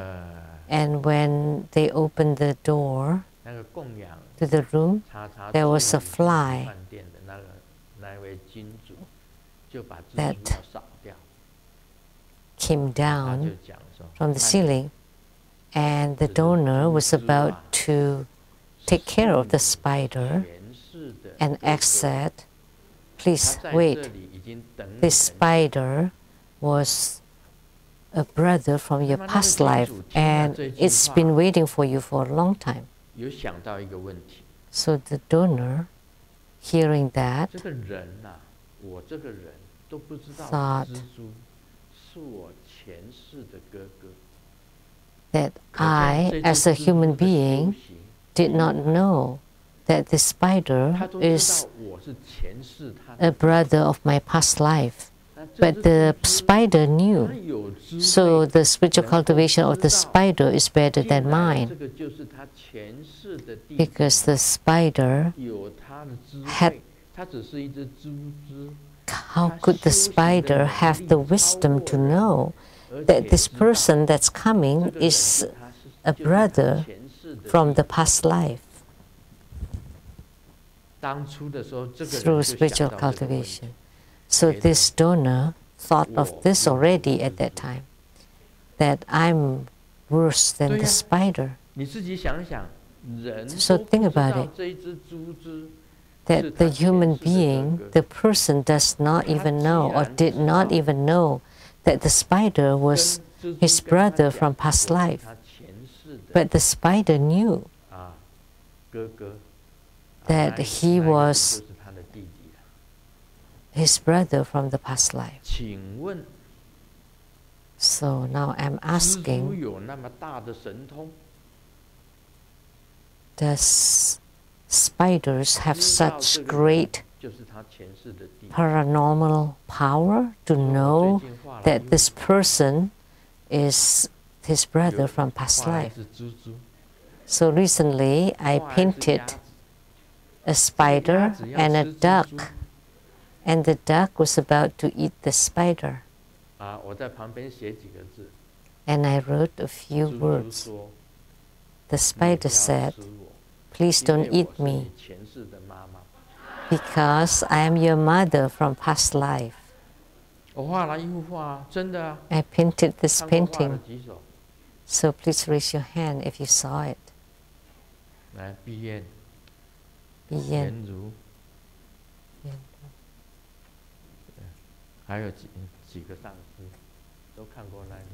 And when they opened the door to the room, there was a fly that came down from the ceiling, and the donor was about to take care of the spider, and X said, "Please wait, this spider was a brother from your past life, and it's been waiting for you for a long time." So the donor, hearing that, thought that I, as a human being, did not know that the spider is a brother of my past life. But the spider knew. So the spiritual cultivation of the spider is better than mine. Because the spider had... How could the spider have the wisdom to know that this person that's coming is a brother from the past life? Through spiritual cultivation. So this donor thought of this already at that time, that I'm worse than the spider. So think about it, that the human being, the person does not even know or did not even know that the spider was his brother from past life. But the spider knew that he was his brother from the past life. So now I'm asking, Does spiders have such great paranormal power to know that this person is his brother from past life? So recently I painted a spider and a duck, and the duck was about to eat the spider. And I wrote a few words. The spider said, "Please don't eat me, because I am your mother from past life." I painted this painting. So please raise your hand if you saw it.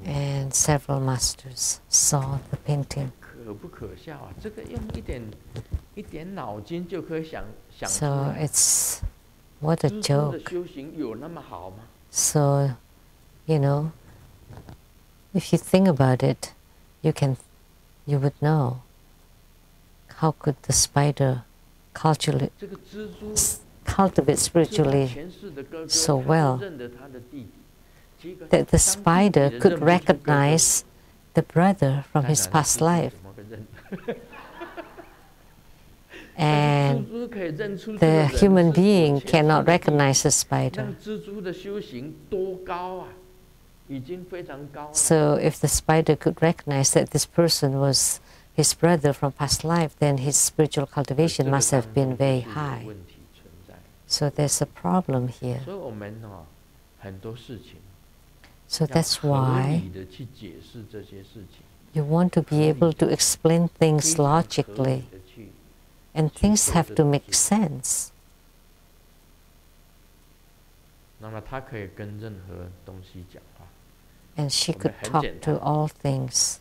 And several masters saw the painting. So it's, what a joke. So, you know, if you think about it, you would know, how could the spider cultivate spiritually so well that the spider could recognize the brother from his past life. And the human being cannot recognize the spider. So if the spider could recognize that this person was his brother from past life, then his spiritual cultivation must have been very high. So there's a problem here. So that's why you want to be able to explain things logically, and things have to make sense. And she could talk to all things.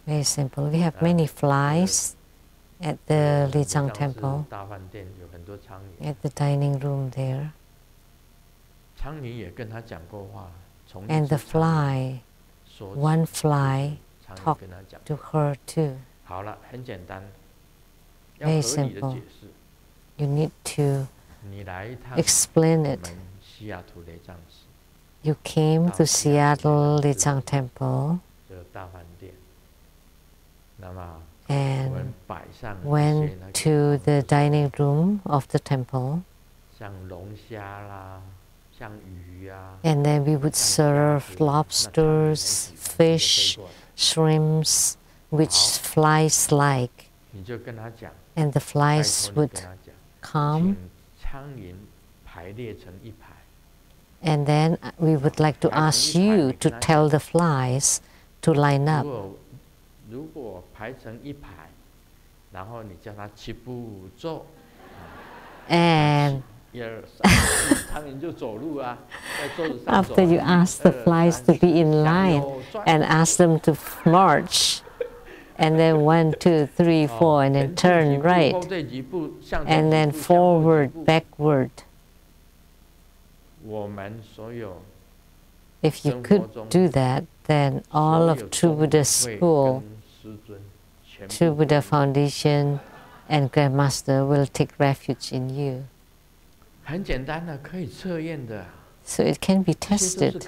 Very simple. We have many flies at the Lian-Sheng temple, at the dining room there. And the fly, one fly talked to her too. Very simple. You need to explain it. You came to Seattle Lian-Sheng temple and went to the dining room of the temple, and then we would serve lobsters, fish, shrimps, which flies like, and the flies would come, and then we would like to ask you to tell the flies to line up. And after you ask the flies to be in line and ask them to march, and then 1, 2, 3, 4, and then turn right, and then forward, backward. If you could do that, then all of True Buddha School, True Buddha Foundation, and Grandmaster will take refuge in you. So it can be tested.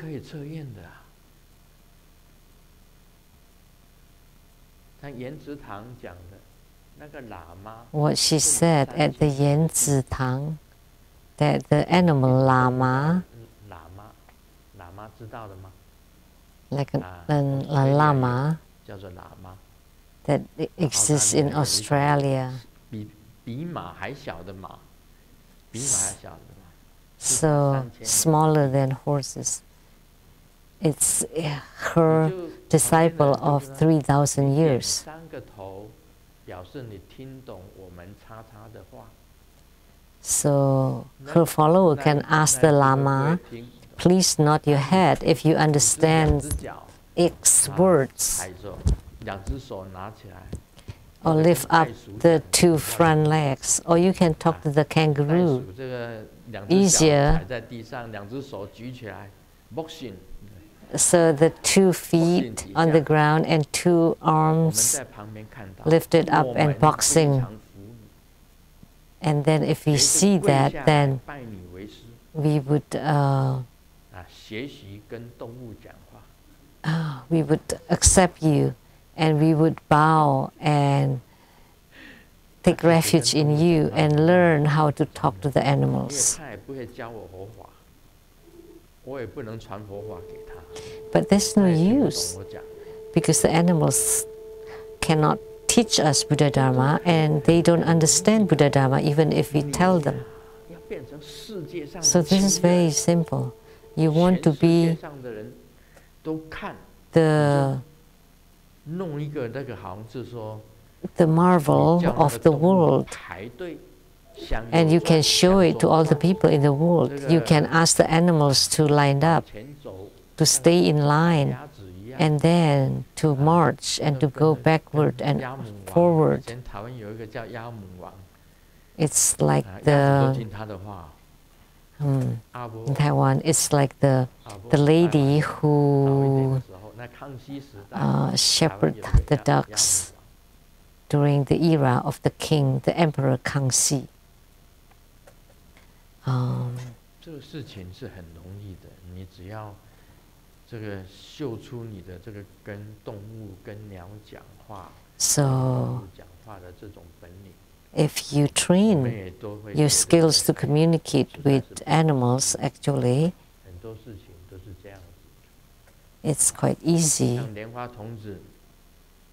What she said at the Yan-Zi Tang, that the animal llama, like a llama, that exists in Australia. So smaller than horses. It's her disciple of 3,000 years. So her follower can ask the Lama, please nod your head if you understand X words, or lift up the 2 front legs, or you can talk to the kangaroo. Easier. So the 2 feet on the ground and 2 arms lifted up and boxing. And then if we see that, then we would accept you, and we would bow and take refuge in you and learn how to talk to the animals. But there's no use, because the animals cannot teach us Buddha Dharma, and they don't understand Buddha Dharma even if we tell them. So this is very simple. You want to be the marvel of the world, and you can show it to all the people in the world. You can ask the animals to line up, to stay in line, and then to march and to go backward and forward. It's like in Taiwan, it's like the lady who shepherded the ducks during the era of the king, the Emperor Kangxi. 这个事情是很容易的，你只要这个秀出你的这个跟动物、跟鸟讲话、讲话的这种本领。If you train your skills to communicate with animals, actually, it's quite easy,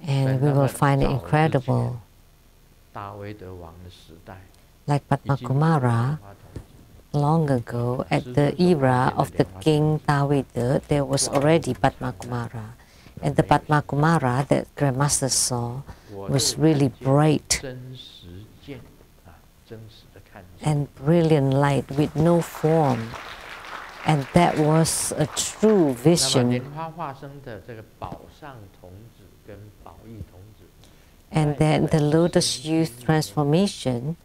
and we will find it incredible. Like Padmakumara, long ago, at the era of the king Dawida, there was already Padmakumara. And the Padmakumara that Grandmaster saw was really bright and brilliant light with no form. And that was a true vision. And then the Lotus Youth transformation,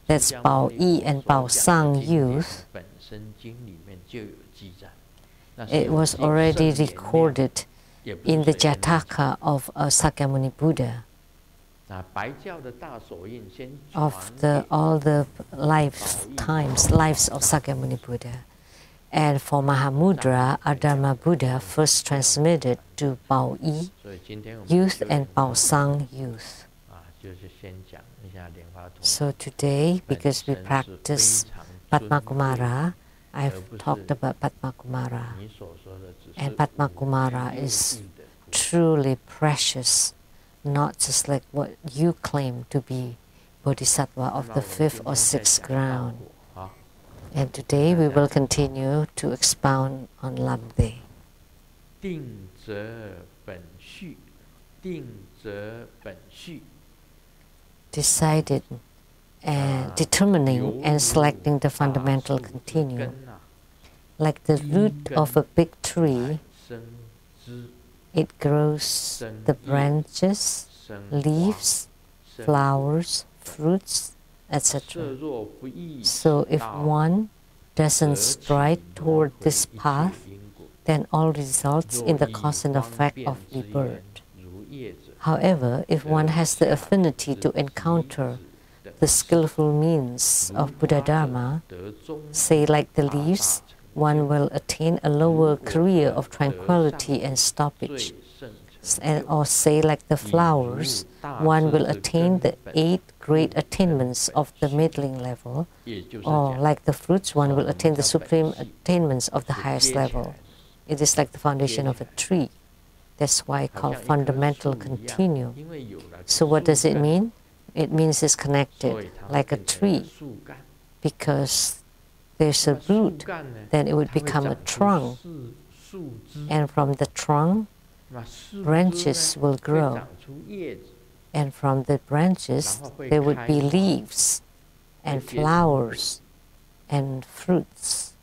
that's Bao Yi and Bao Sang youth, it was already recorded in the Jataka of Sakyamuni Buddha, of all the lives of Sakyamuni Buddha. And for Mahamudra, Adharma Buddha first transmitted to Bao Yi youth and Bao Sang youth. So today, because we practice Padmakumara, I've talked about Padmakumara. And Padmakumara is truly precious, not just like what you claim to be Bodhisattva of the 5th or 6th ground. And today we will continue to expound on Lamdre. Decided and determining and selecting the fundamental continuum. Like the root of a big tree, it grows the branches, leaves, flowers, fruits, etc. So if one doesn't stride toward this path, then all results in the cause and effect of rebirth. However, if one has the affinity to encounter the skillful means of Buddha Dharma, say like the leaves, one will attain a lower career of tranquility and stoppage. Or say like the flowers, one will attain the 8 great attainments of the middling level, or like the fruits, one will attain the supreme attainments of the highest level. It is like the foundation of a tree. That's why it's called fundamental continuum. So what does it mean? It means it's connected like a tree, because there's a root, then it would become a trunk, and from the trunk, branches will grow, and from the branches there would be leaves and flowers and fruits.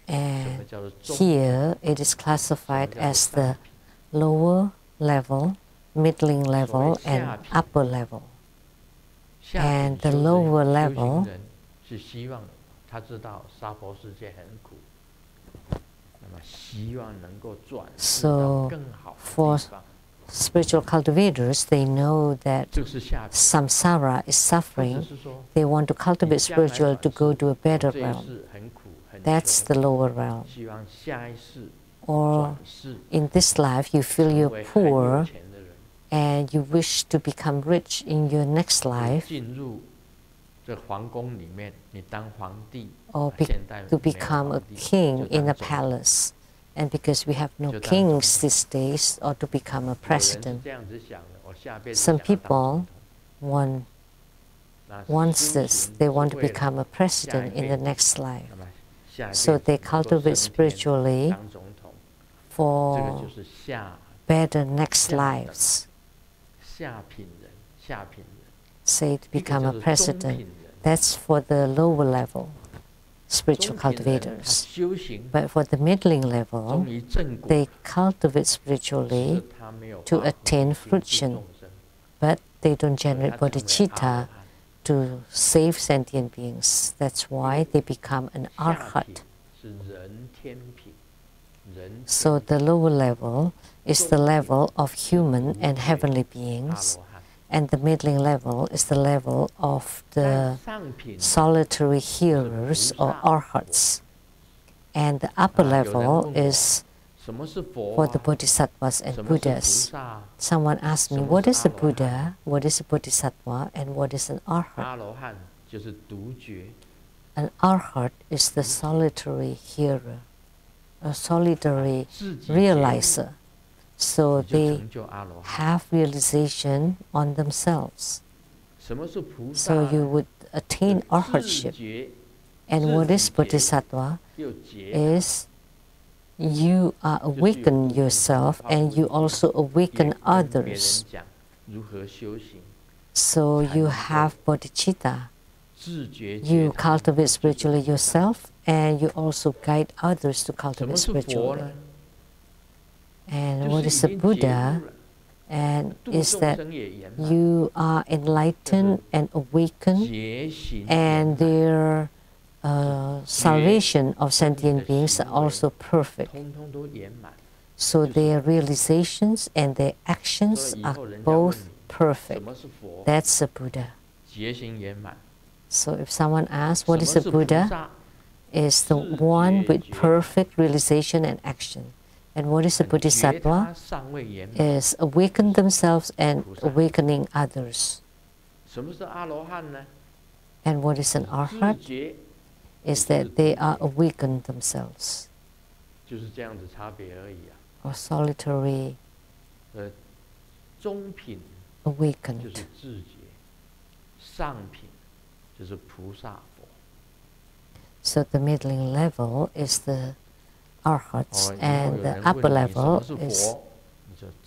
And here it is classified as the lower level, middling level, and upper level. And the lower level 是希望他知道娑婆世界很苦，那么希望能够转世到更好的地方。Spiritual cultivators, they know that samsara is suffering. They want to cultivate spiritual to go to a better realm. That's the lower realm. Or in this life, you feel you're poor and you wish to become rich in your next life. Or to become a king in a palace. And because we have no kings these days, or to become a president. Some people want this. They want to become a president in the next life. So they cultivate spiritually for better next lives. Say to become a president. That's for the lower level. Spiritual cultivators. But for the middling level, they cultivate spiritually to attain fruition. But they don't generate bodhicitta to save sentient beings. That's why they become an arhat. So the lower level is the level of human and heavenly beings. And the middling level is the level of the solitary hearers or arhats. And the upper level is for the bodhisattvas and Buddhas. Someone asked me, what is a Buddha, what is a bodhisattva, and what is an arhat? An arhat is the solitary hearer, a solitary realizer. So they have realization on themselves. So you would attain arhatship. And what is bodhisattva? Is you are awaken yourself and you also awaken others. So you have bodhicitta. You cultivate spiritually yourself and you also guide others to cultivate spiritually. And what is a Buddha? And is that you are enlightened and awakened, and their salvation of sentient beings are also perfect. So their realizations and their actions are both perfect. That's a Buddha. So if someone asks, what is a Buddha? Is the one with perfect realization and action. And what is a bodhisattva? Is awaken themselves and awakening others. And what is an arhat? Is that they are awakened themselves. Or solitary awakened. So the middling level is the arhats, and the upper level is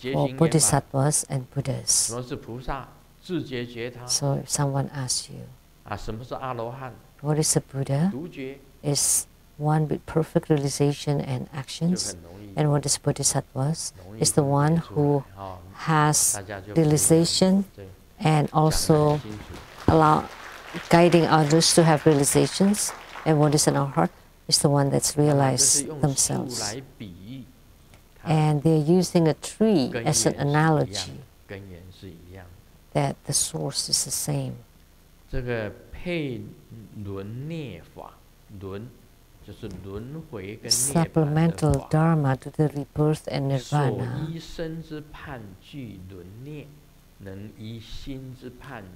for bodhisattvas and Buddhas. So if someone asks you, what is a Buddha? Is one with perfect realization and actions. And what is bodhisattvas? Is the one who has realization and also guiding others to have realizations. And what is an arhat? Is the one that's realized themselves. And they're using a tree as an analogy that the source is the same. Supplemental dharma to the rebirth and nirvana,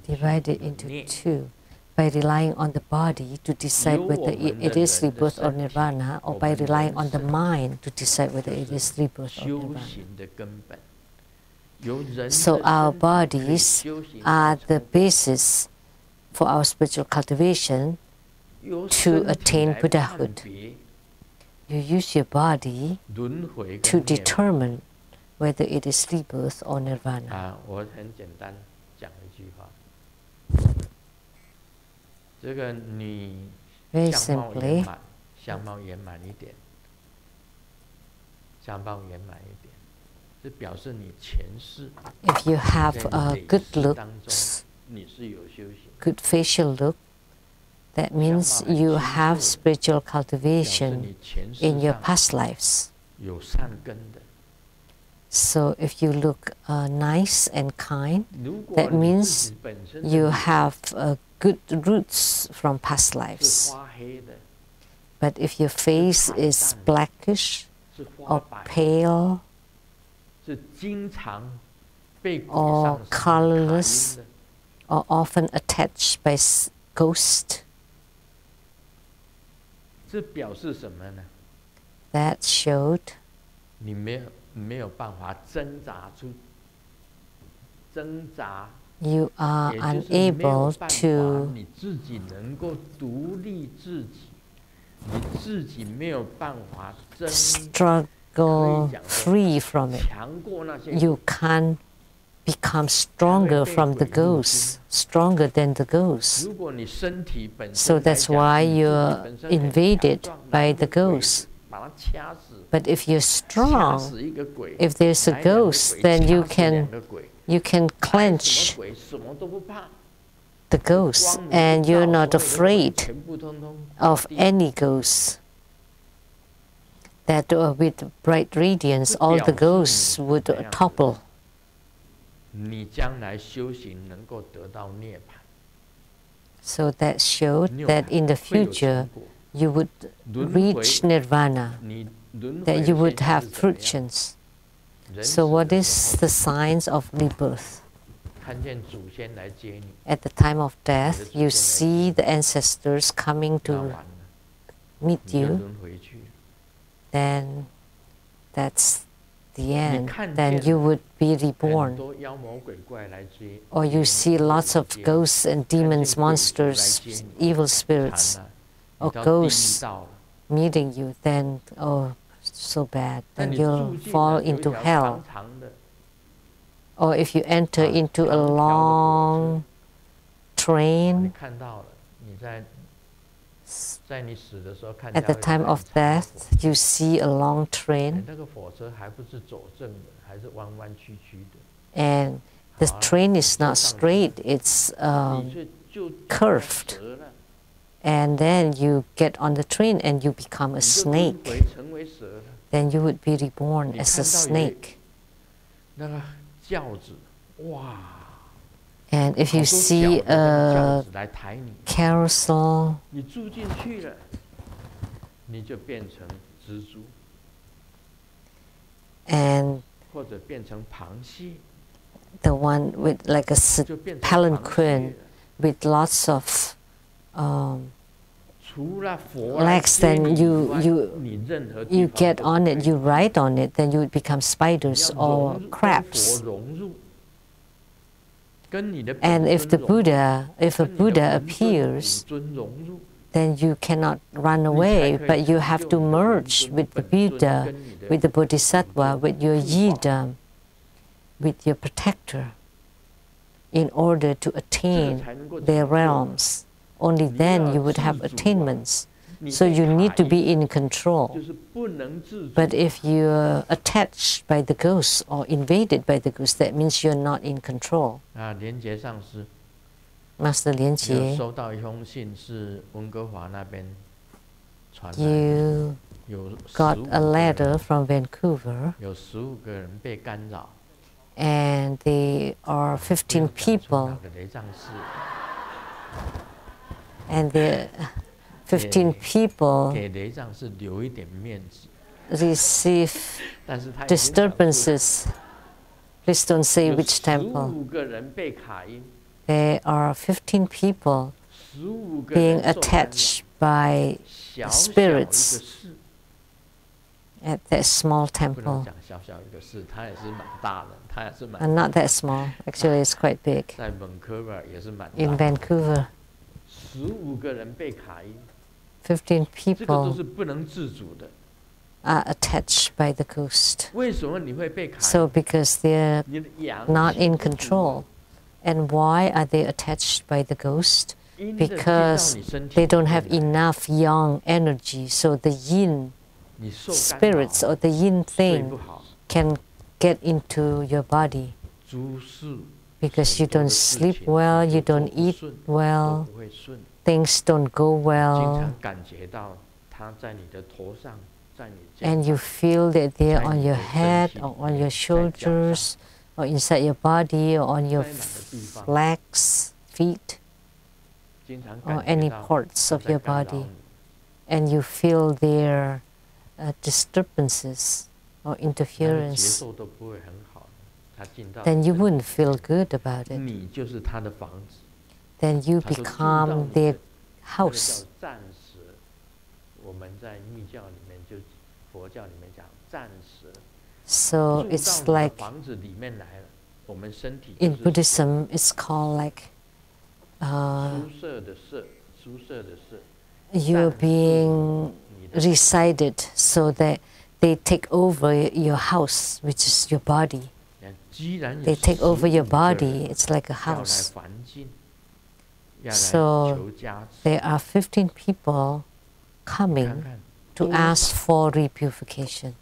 divided into two. By relying on the body to decide whether it is rebirth or nirvana, or by relying on the mind to decide whether it is rebirth or nirvana. So our bodies are the basis for our spiritual cultivation to attain Buddhahood. You use your body to determine whether it is rebirth or nirvana. Very simply, if you have good looks, good facial look, That means you have spiritual cultivation in your past lives. So if you look nice and kind, that means you have good roots from past lives. But if your face is blackish or pale or colorless or often attached by ghosts, that showed you are unable to struggle free from it. You can't become stronger from the ghosts, stronger than the ghosts. So that's why you're invaded by the ghosts. But if you're strong, if there's a ghost, then you can clench the ghost, and you're not afraid of any ghost. That with bright radiance, all the ghosts would topple. So that showed that in the future you would reach nirvana, that you would have fruitions. So what is the signs of rebirth? At the time of death, you see the ancestors coming to meet you, then that's the end. Then you would be reborn. Or you see lots of ghosts and demons, monsters, evil spirits, or ghosts meeting you, then, oh, so bad, then you'll fall into hell. Or if you enter into a long train, at the time of death, you see a long train, and the train is not straight, it's curved. And then you get on the train and you become a snake. Then you would be reborn as a snake. And if you see a carousel, and the one with like a palanquin with lots of legs, then you get on it, you ride on it, then you would become spiders or crabs. And if a Buddha appears, then you cannot run away, but you have to merge with the Buddha, with the Bodhisattva, with your yidam, with your protector, in order to attain their realms. Only then you would have attainments. So you need to be in control. But if you're attached by the ghost or invaded by the ghost, that means you're not in control. Master Lian-Jie, you got a letter from Vancouver, and there are 15 people, and the 15 people receive disturbances. Please don't say which temple. There are 15 people being attached by spirits at that small temple. And not that small, actually it's quite big. In Vancouver, 15 people are attached by the ghost. So because they're not in control. And why are they attached by the ghost? Because they don't have enough yang energy, so the yin spirits or the yin thing can get into your body. Because you don't sleep well, you don't eat well, things don't go well, and you feel that they're on your head or on your shoulders or inside your body or on your legs, feet, or any parts of your body, and you feel their disturbances or interference, then you wouldn't feel good about it. Then you become their house. So it's like, in Buddhism, it's called like you're being resided, so that they take over your house, which is your body. They take over your body, it's like a house. So there are 15 people coming to ask for repurification.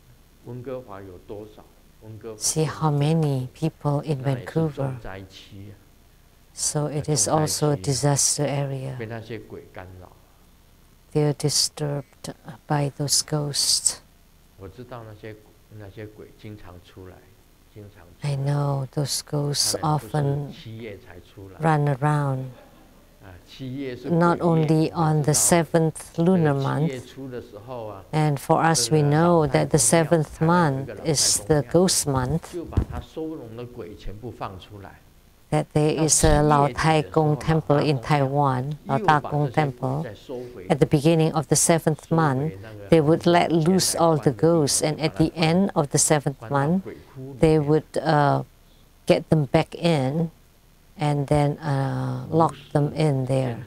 See how many people in Vancouver. So it is also a disaster area. They are disturbed by those ghosts. I know those ghosts often run around, not only on the 7th lunar month, and for us we know that the 7th month is the ghost month, that there is a Lao Tai Gong temple in Taiwan, Lao Ta Gong temple. At the beginning of the 7th month, they would let loose all the ghosts, and at the end of the 7th month, they would get them back in and then lock them in there.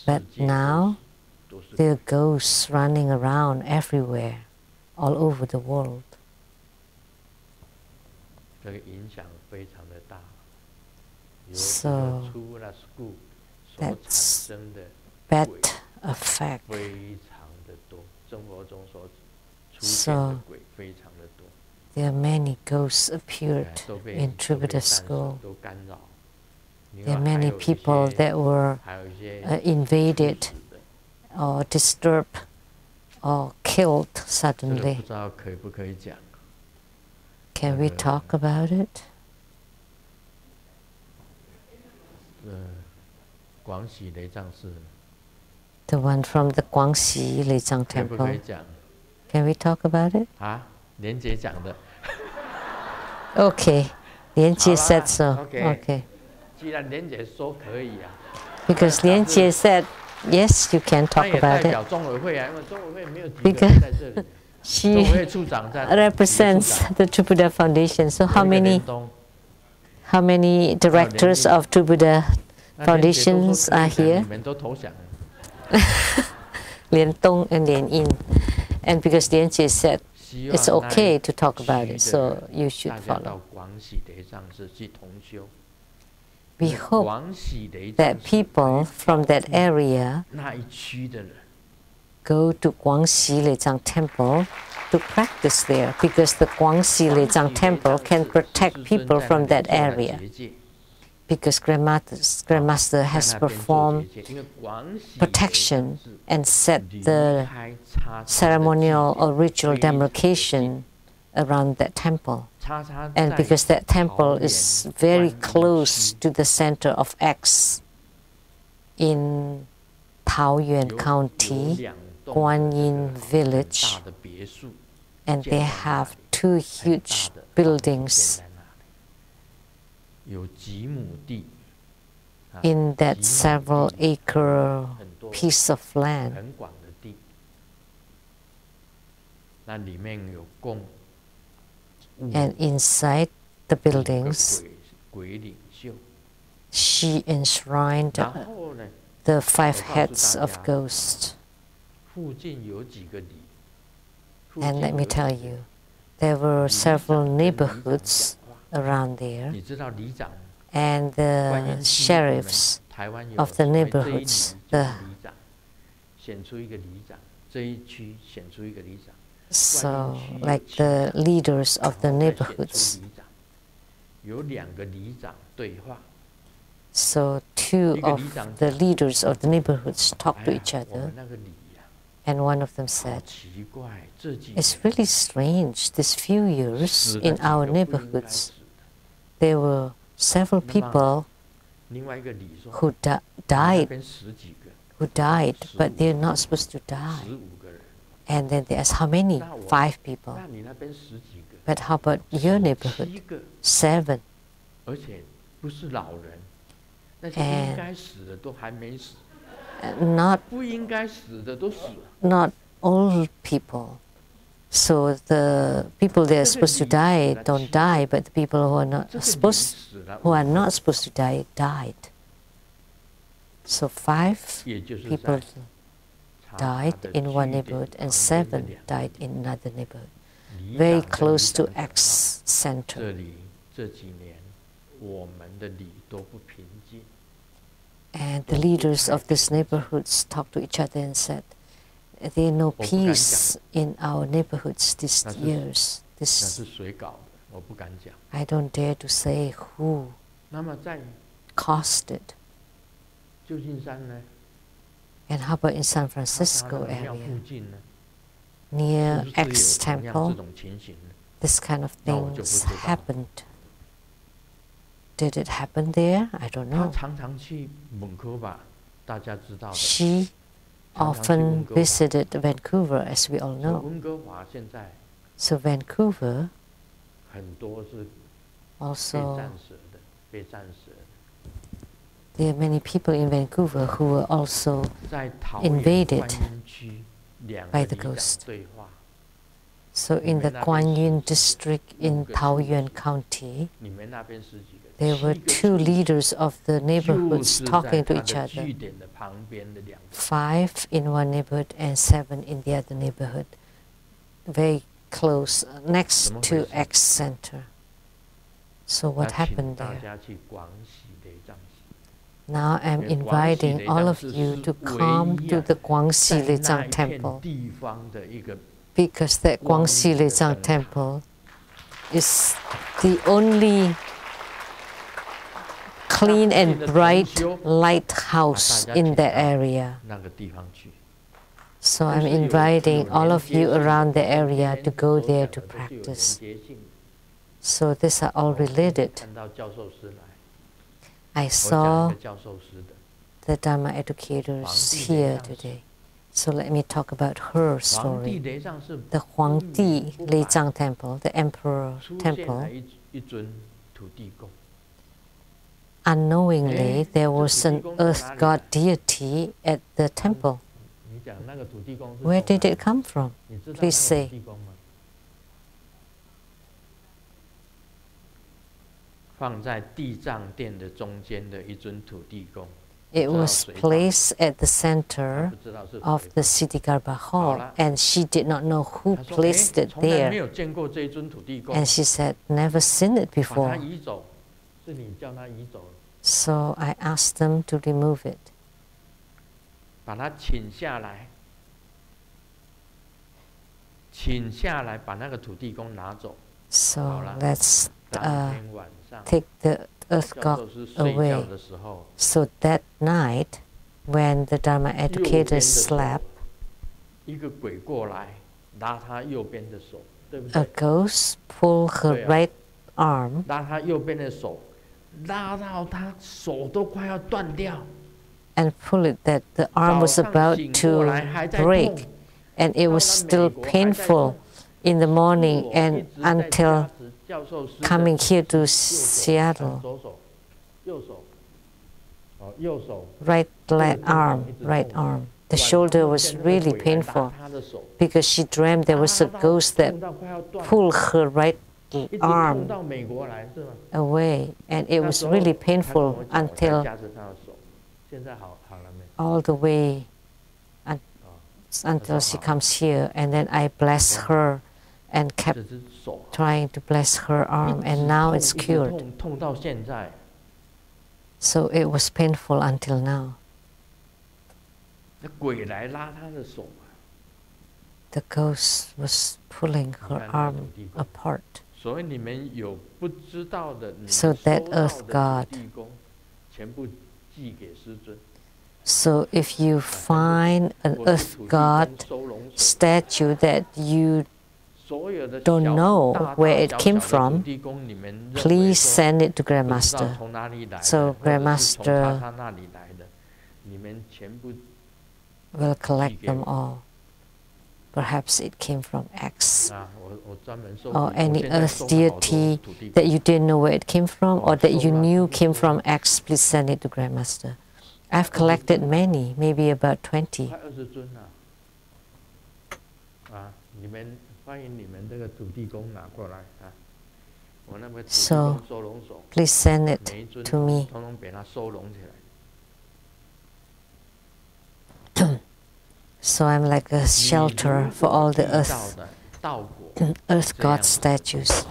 But now, there are ghosts running around everywhere, all over the world. So that's bad effect. So there are many ghosts appeared in True Buddha school. There are many people that were invaded or disturbed or killed suddenly. Can we talk about it? The one from the Guangxi Leizang temple. Can we talk about it? Okay. Lian-Jie said so. Okay. Because Lian-Jie said, yes, you can talk about it. Because she represents the True Buddha Foundation. So how many directors of True Buddha Foundations are here? Lian Tong and Lian Yin. And because Lian-Jie said it's okay to talk about it, so you should follow. We hope that people from that area go to Guangxi Leizang Temple to practice there, because the Guangxi Leizang Temple can protect people from that area. Because Grandmaster has performed protection and set the ceremonial or ritual demarcation around that temple. And because that temple is very close to the center of X in Taoyuan County, Guanyin Village, and they have 2 huge buildings in that several acre piece of land. And inside the buildings, she enshrined the 5 heads of ghosts. And let me tell you, there were several neighborhoods around there, and the sheriffs of the neighborhoods, so like the leaders of the neighborhoods. So two of the leaders of the neighborhoods talked to each other, and one of them said, "It's really strange, these few years in our neighborhoods, there were several people who died, but they're not supposed to die." And then they asked, "How many?" 5 people. "But how about your neighborhood?" 7. And not old people. So the people that are supposed to die don't die, but the people who are not supposed to die died. So 5 people died in one neighborhood and 7 died in another neighborhood, very close to X center. And the leaders of these neighborhoods talked to each other and said, "There is no peace in our neighborhoods these years." I don't dare to say who caused it. And how about in San Francisco area, near X temple, this kind of things happened. Did it happen there? I don't know. She often visited Vancouver, as we all know. So Vancouver also, there are many people in Vancouver who were also invaded by the ghost. So in the Guan Yin district in Taoyuan County, there were 2 leaders of the neighborhoods talking to each other. 5 in one neighborhood and 7 in the other neighborhood, very close, next to X center. So what happened there? Now I'm inviting all of you to come to the Guangxi Lezang temple, because that Guangxi Lezang temple is the only clean and bright lighthouse in that area. So I'm inviting all of you around the area to go there to practice. So these are all related. I saw the Dharma educators here today. So let me talk about her story. The Huangdi Lezang temple, the emperor temple, unknowingly there was an earth god deity at the temple. Where did it come from? Please say. It was placed at the center of the Siddhigarbha hall, and she did not know who placed it there. And she said, "Never seen it before." So I asked them to remove it. So let's take the earth god away. So that night, when the Dharma educators slept, a ghost pulled her right arm and pulled it that the arm was about to break, and it was still painful in the morning and until coming here to Seattle. Right arm. The shoulder was really painful because she dreamed there was a ghost that pulled her right arm away, and it was really painful until all the way until she comes here, and then I bless her and kept trying to bless her arm, and now it's cured. So it was painful until now. The ghost was pulling her arm apart. So that earth god So if you find an earth god statue that you don't know where it came from, please send it to Grandmaster. So Grandmaster will collect them all. Perhaps it came from X, or any earth deity that you didn't know where it came from, or that you knew came from X, please send it to Grandmaster. I've collected many, maybe about 20. So please send it to me. So I'm like a shelter for all the earth god statues.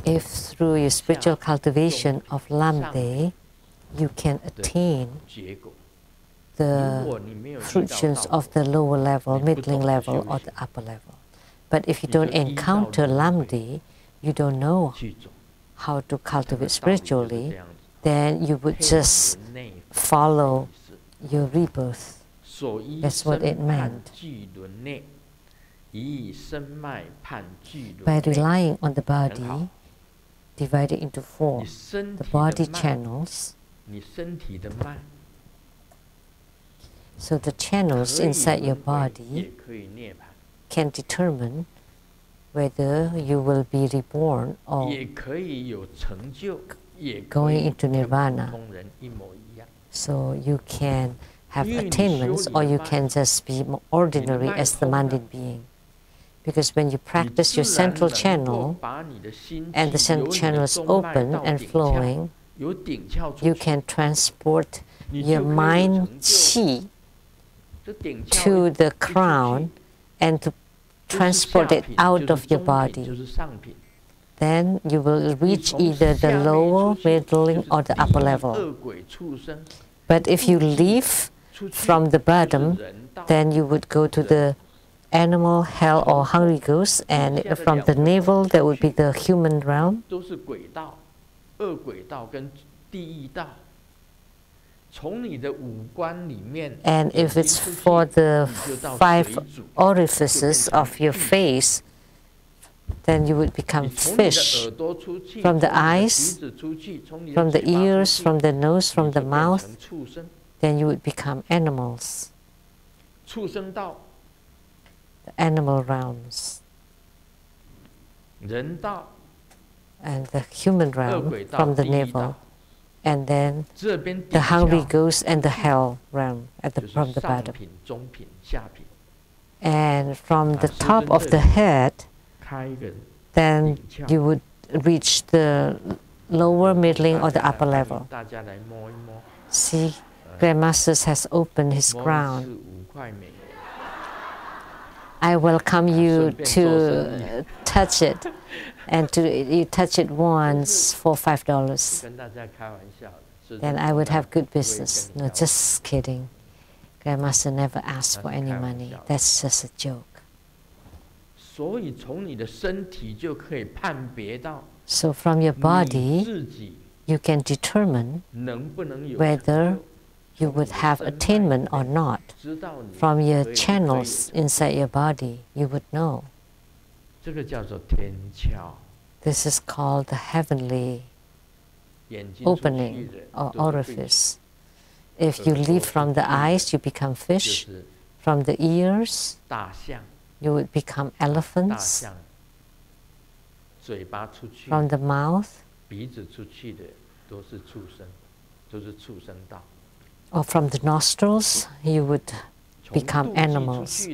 If through your spiritual cultivation of Lamdre, you can attain the fruitions of the lower level, middling level, or the upper level. But if you don't encounter Lamdre, you don't know how to cultivate spiritually, then you would just follow your rebirth. That's what it meant. By relying on the body, divided into 4, the body channels. So the channels inside your body can determine whether you will be reborn or going into nirvana. So you can have attainments, or you can just be ordinary as the mundane being. Because when you practice your central channel, and the central channel is open and flowing, you can transport your mind qi to the crown and to transport it out of your body. Then you will reach either the lower, middling, or the upper level. But if you leave from the bottom, then you would go to the animal, hell, or hungry ghost, and from the navel, that would be the human realm. And if it's for the 5 orifices of your face, then you would become fish. From the eyes, from the ears, from the nose, from the mouth, then you would become animals. The animal realms. And the human realm from the navel. And then the hungry ghost and the hell realm from the bottom. And from the top of the head, then you would reach the lower, middling, or the upper level. See, Grandmaster has opened his crown. I welcome you to touch it, and you touch it once for $5. Then I would have good business. No, just kidding. Grandmaster never asked for any money. That's just a joke. So from your body, you can determine whether you would have attainment or not. From your channels inside your body, you would know. This is called the heavenly opening or orifice. If you leave from the eyes, you become fish. From the ears, you would become elephants. From the mouth, or from the nostrils, you would become animals.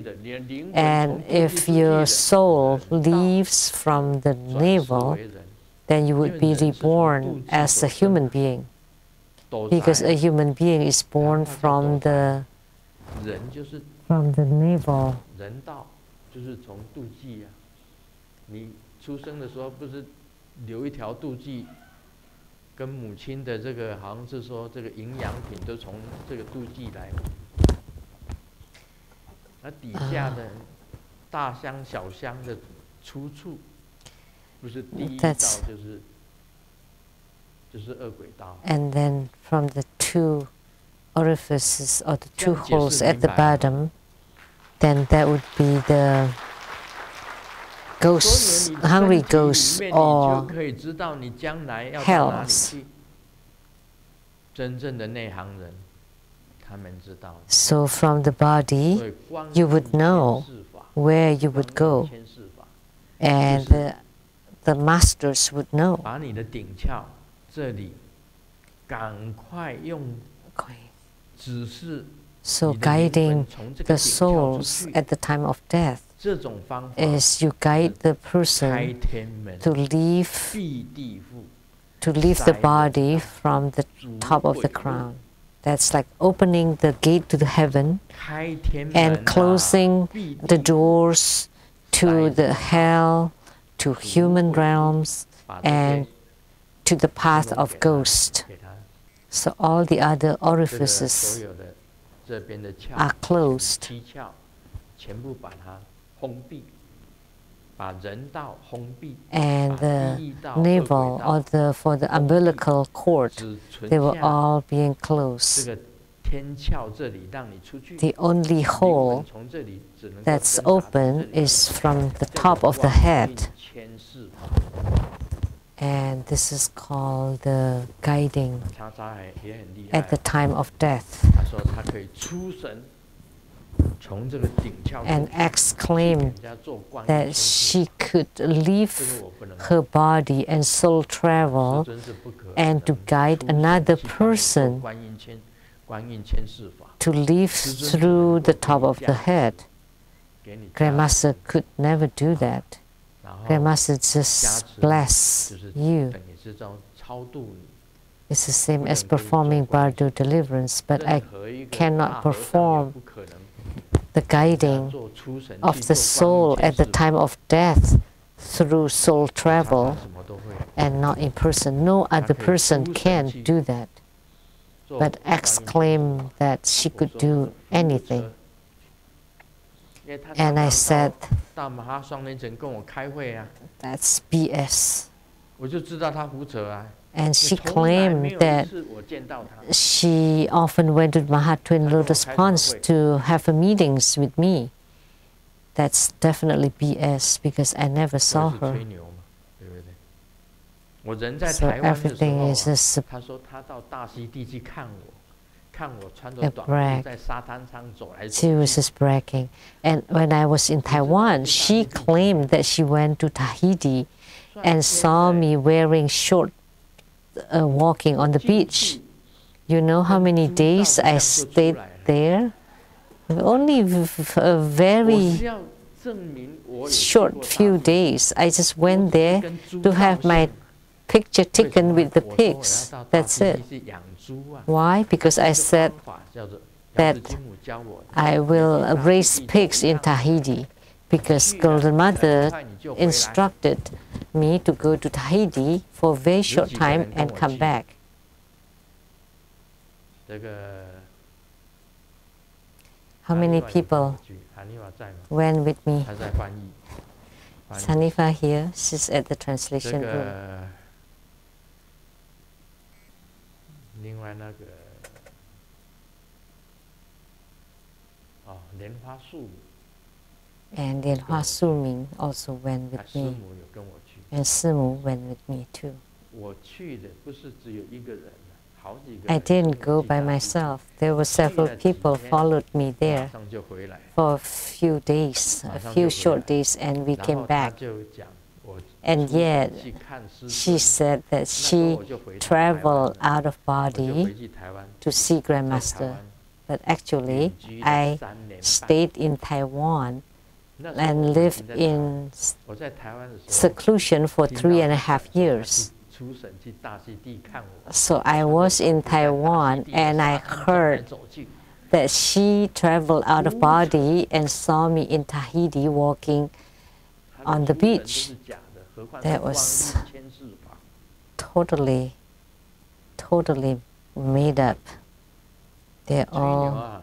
And if your soul leaves from the navel, then you would be reborn as a human being. Because a human being is born from the navel. 就是从妒忌啊，你出生的时候不是留一条妒忌，跟母亲的这个好像是说这个营养品都从这个妒忌来。那底下的大香小香的出处， And then from the 2 orifices or the 2 holes at the bottom, then that would be the ghosts, hungry ghosts or hells. So from the body, you would know where you would go, and the masters would know. So guiding the souls at the time of death is you guide the person to leave the body from the top of the crown. That's like opening the gate to the heaven and closing the doors to the hell, to human realms, and to the path of ghost. So all the other orifices are closed. And the navel or for the umbilical cord, they were all being closed. The only hole that's open is from the top of the head. And this is called the guiding at the time of death. And exclaimed that she could leave her body and soul travel and to guide another person to live through the top of the head. Grandmaster could never do that. Grandmaster just bless you. It's the same as performing bardo deliverance, but I cannot perform the guiding of the soul at the time of death through soul travel and not in person. No other person can do that. But exclaim that she could do anything. And I said, that's BS. And she claimed that she often went to Mahat Twin Lotus Ponds to have meetings with me. That's definitely BS because I never saw her. So everything is just a brag. She was just bragging. And when I was in Taiwan, she claimed that she went to Tahiti and saw me wearing short walking on the beach. You know how many days I stayed there? Only a very short few days. I just went there to have my picture taken with the pigs. That's it. Why? Because I said that I will raise pigs in Tahiti because Golden Mother instructed me to go to Tahiti for a very short time and come back. How many people went with me? Sanifa here, she's at the translation room. And Lian-Hua Su-Ming also went with me. And Simu went with me too. I didn't go by myself. There were several people followed me there for a few days, a few short days, and we came back. And yet, she said that she traveled out of body to see Grandmaster. But actually, I stayed in Taiwan and lived in seclusion for 3.5 years. So I was in Taiwan and I heard that she traveled out of body and saw me in Tahiti walking on the beach. That was totally made up. They're all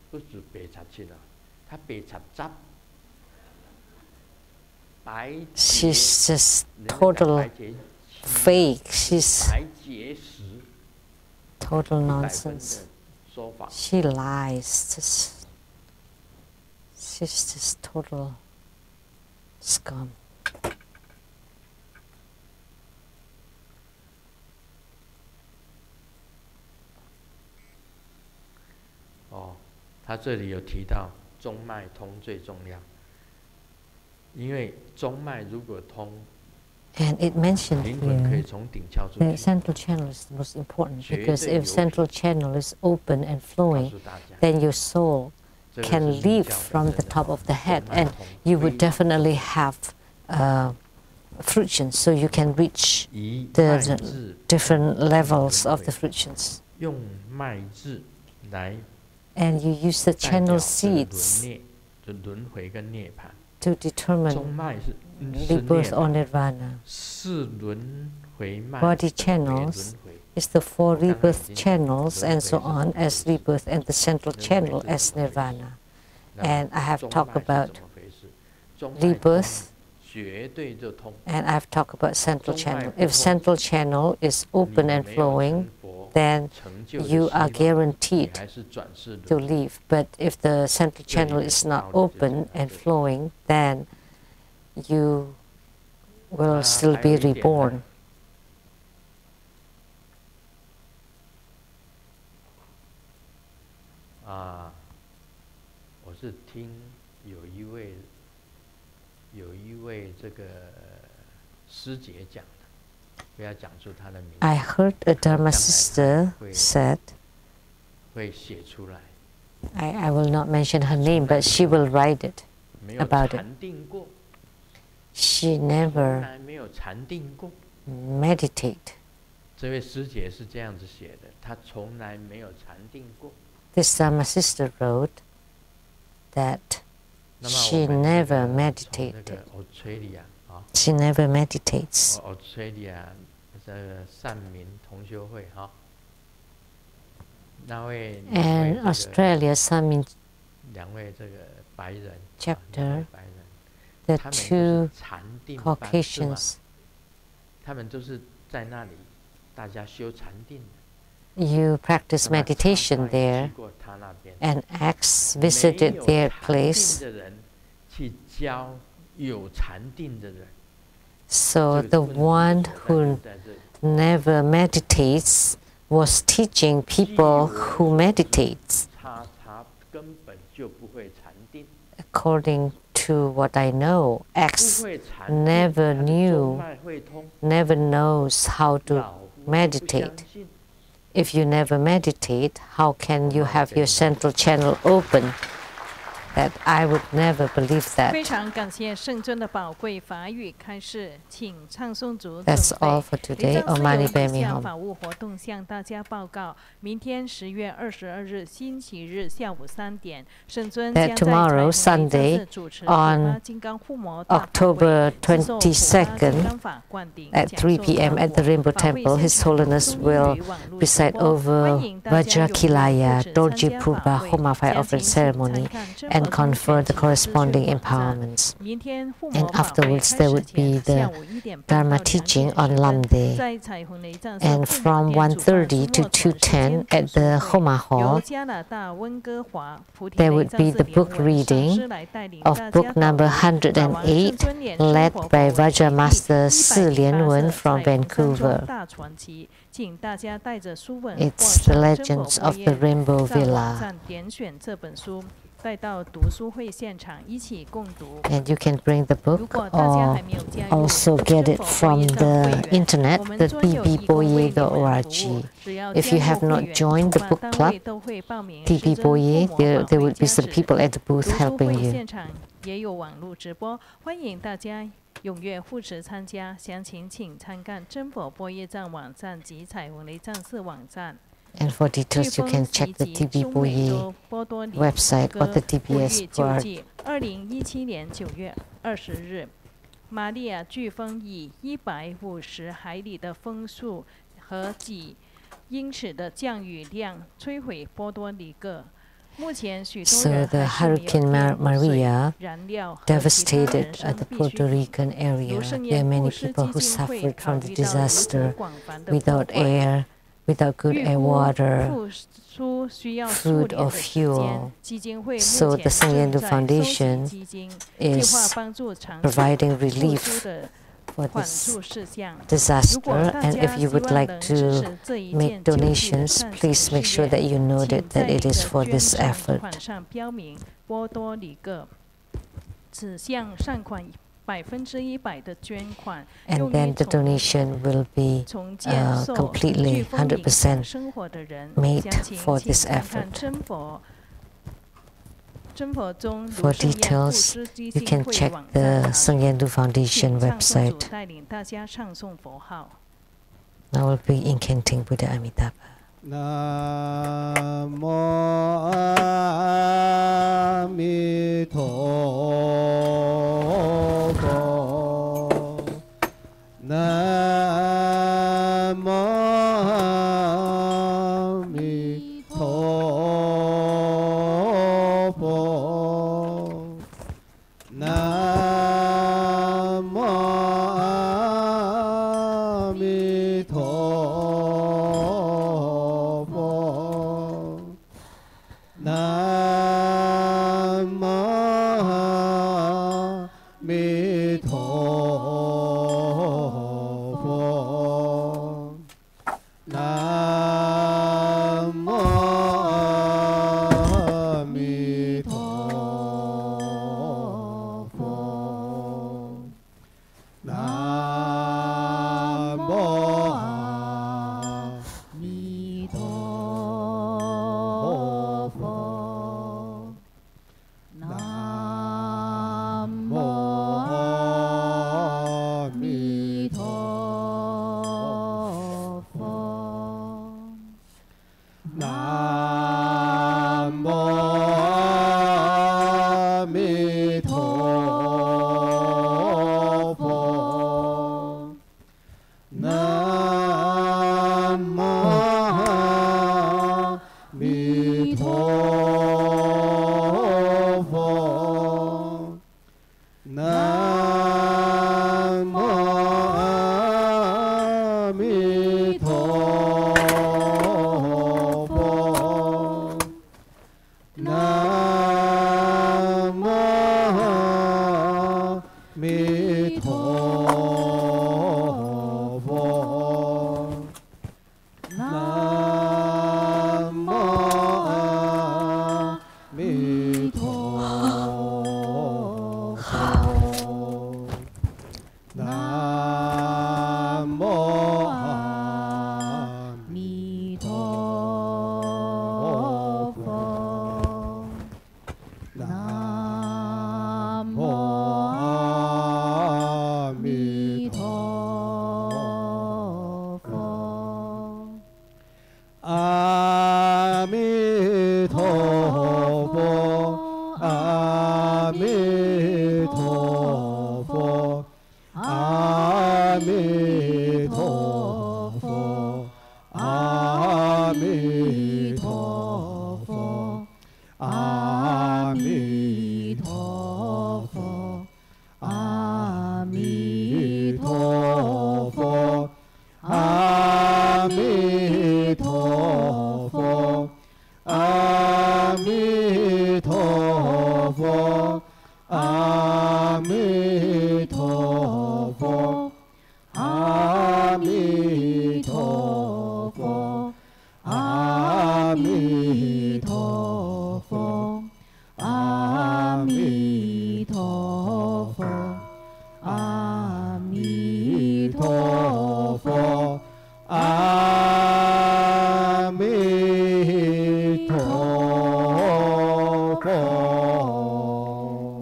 不是白插七了，他白插杂。She's just total fake. She's total nonsense. She lies. She's just total scum. 他这里有提到中脉通最重要，因为中脉如果通， And it mentioned 灵魂可以 here 从顶窍出 the 去。 central channel is the most important because if central channel is open and flowing, then your soul can leave from the top of the head, and you would definitely have fruition, so you can reach the different levels of the fruitions. 用脉字来 And you use the channel seeds 轮回跟涅槃。 to determine 中脉是 rebirth or nirvana. 四轮回脉 Body channels is the 4 rebirth channels and so on as rebirth, and the central channel as nirvana. And I have talked about rebirth, and I've talked about central channel. If central channel is open and flowing, then you are guaranteed to leave. But if the central channel is not open and flowing, then you will still be reborn. 我是听有一位这个师姐讲的，不要讲出她的名字。 I heard a Dharma sister said, 会写出来。 I will not mention her name, but she will write it 没有 about it. 禅定过， She 从 never 来没有禅定过。 meditate. 这位师姐是这样子写的，她从来没有禅定过。 This Dharma sister wrote that she never meditated. She never meditates. Australia 这个善民同修会哈，那位 And Australia, some 两位这个白人 chapter, 白人， the 他们都 two 是禅定班，是吗？ Caucasians, 他们都是在那里，大家修禅定的。 you practice meditation there, and X visited their place. So the one who never meditates was teaching people who meditate. According to what I know, X never knows how to meditate. If you never meditate, how can you have your central channel open? That I would never believe that. 非常感谢圣尊的宝贵法语开示，请唱诵组 That's all for today. Om Mani 有 Padme 一项 Hum. 法务活动向大家报告。明天10月22日星期日下午3点，圣尊将 That 在 tomorrow, 彩虹 Sunday, 雷藏寺主持 on 金刚护摩大法会 October 自受普拉金 22nd 刚法灌顶 at 3 p.m. at the Rainbow 法会 Temple, 现 His 场 Holiness 综艺 will 与网络直 recite 播 over 欢迎大家踊跃 Vajrakilaya 支持 Dorji 参加 Purba 法会 Homa Fire 将 Offering 请参 Ceremony 看真 and 佛宗 confer the 全球 corresponding 资讯网站 empowerments. 明天护 And 摩法会 afterwards 开 there 始 would be 前 the 下午1点半 Dharma 到2 teaching 点 on 10分 Lamdre. 在彩虹雷藏寺 And 护 from 摩殿主办 1:30 to 苏莫总时间 2:10 at 读 the 书会 Homa 由 Hall, 加拿大温哥华菩提 there 雷 would 藏 be 寺 the 莲 book 文上 reading 师来带领 of 大 book 家导 number 读法王圣 108, 尊莲 led 生活 by 佛为 Vajra 第 Master 108 Lian-Sheng 色 from 彩虹山庄 Vancouver. 大传奇，请大家带着书本 It's 或 the 上真佛 Legends 佛 of the 页 Rainbow 在网 Villa. 站点选这本书，带到读书会现场一起共读。 And you can bring the 如 book 果大家 or 还没有加入 also get 真 it 佛会 from 业站 the 会员， internet, 我们 the 专有义工为你们服务。 bbboye.org. 只要 If you 加 have 入 not 会员， joined 主 the 办 book 单 club, 位都会报名 TB 师真护 Boye, 摩 there 法会 would be 加 some 持。 people at the 读 booth 书 helping 会 you. 现场也有网络直播，欢迎大家踊跃护持参加。详情请参看真佛播业站网站及彩虹雷藏寺网站。 And for details, you can check the TB Boye website or the TBS board. 2017年9月20日，玛利亚飓风以150海里的风速和几英尺的降雨量摧毁波多黎各。So the Hurricane Maria devastated the Puerto Rican area. There are many people who suffered from the disaster without air, without good air, water, food or fuel. So the Sheng-yen Foundation is providing relief for this disaster, and if you would like to make donations, please make sure that you note that it is for this effort. And then the donation will be completely 100% made for this effort. For details, you can check the Sheng-yen Foundation website. I will be incanting Buddha Amitabha. Namo Amitabha. Namo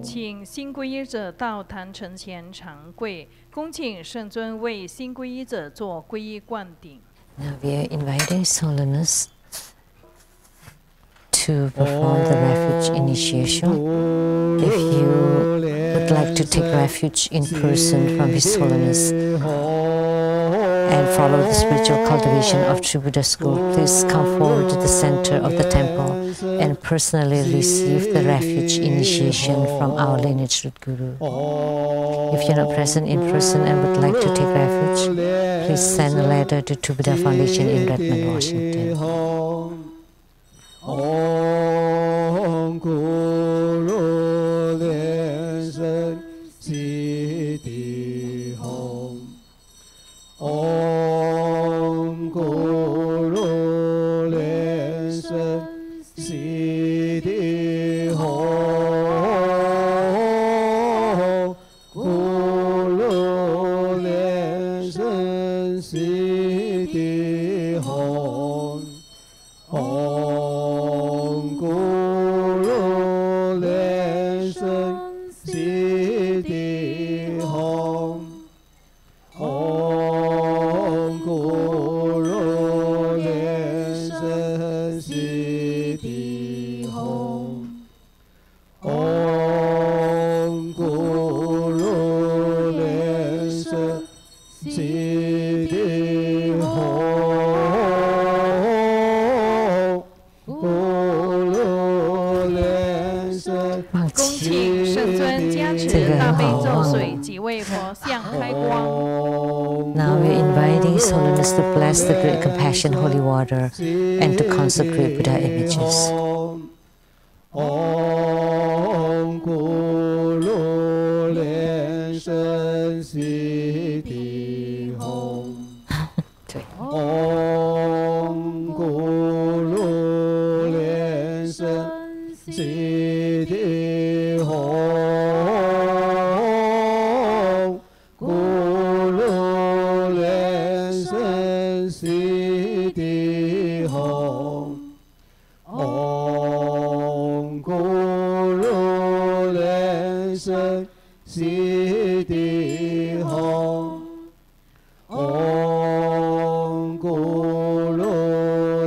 请新皈依者到坛城前长跪，恭请圣尊为新皈依者做皈依灌顶。Now we are inviting His Holiness to perform the refuge initiation. If you would like to take refuge in person from His Holiness and follow the spiritual cultivation of True Buddha School, please come forward to the center of the temple and personally receive the refuge initiation from our lineage root guru. If you're not present in person and would like to take refuge, please send a letter to True Buddha Foundation in Redmond, Washington. Om Guru Lian-Sheng Siddhi Hom. Om Guru Lian-Sheng Siddhi Hom. Guru Lian-Sheng Siddhi Hom. Om Guru Lian-Sheng Siddhi Hom. Om Guru Lian-Sheng Siddhi Hom. Om Guru Lian-Sheng Siddhi Hom. 恭请圣尊加持大悲咒水几位佛像开光。 Now we are inviting His Holiness to bless the great compassion holy water and to consecrate Buddha images. Om Guru Lian-Sheng Siddhi Hom. Om Guru Lian-Sheng Siddhi Hom. Guru Lian-Sheng Siddhi Hom. Om Guru Lian-Sheng Siddhi Hom. Om Guru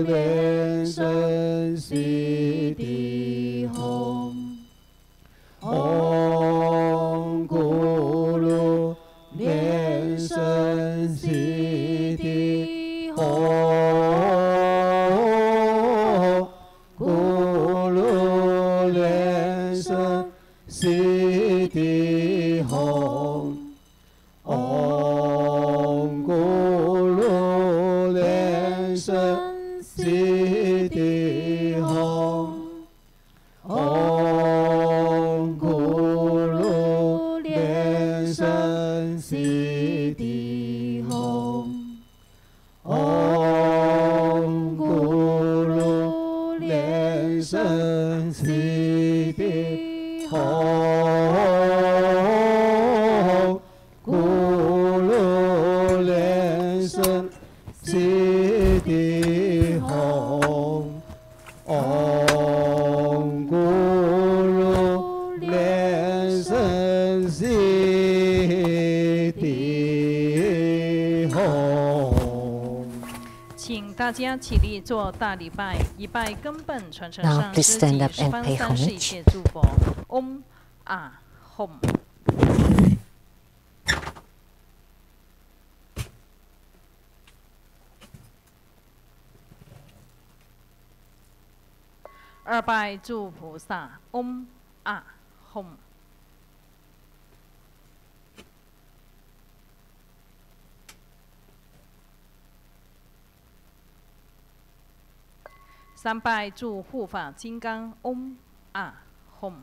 Lian-Sheng Siddhi Hom. Om Guru Lian-Sheng Siddhi Hom. Guru Lian-Sheng Siddhi Hom. Om Guru Lian-Sheng Siddhi Hom. Om Guru Lian-Sheng Siddhi Hom. Om Guru Lian-Sheng Siddhi Hom. Guru Lian-Sheng Siddhi Hom. Om Guru Lian-Sheng Siddhi Hom. 请大家起立做大礼拜，一拜根本传承 Now 上 please 师 stand 及 up 十 and 方 pay 三世一 homage. 切诸佛。Om Ah Hom。二拜诸菩萨，Om Ah Hom。三拜诸护法金刚，Om Ah Hom。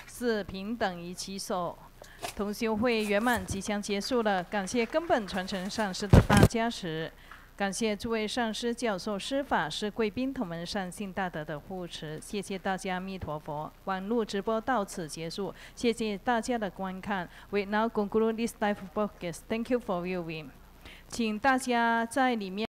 四平等于其手。同修会圆满即将结束了，感谢根本传承上师的大加持，感谢诸位上师、教授、师法师、贵宾同门善信大德的护持，谢谢大家，阿弥陀佛。网络直播到此结束，谢谢大家的观看。We now conclude this live broadcast. Thank you for viewing. 请大家在里面。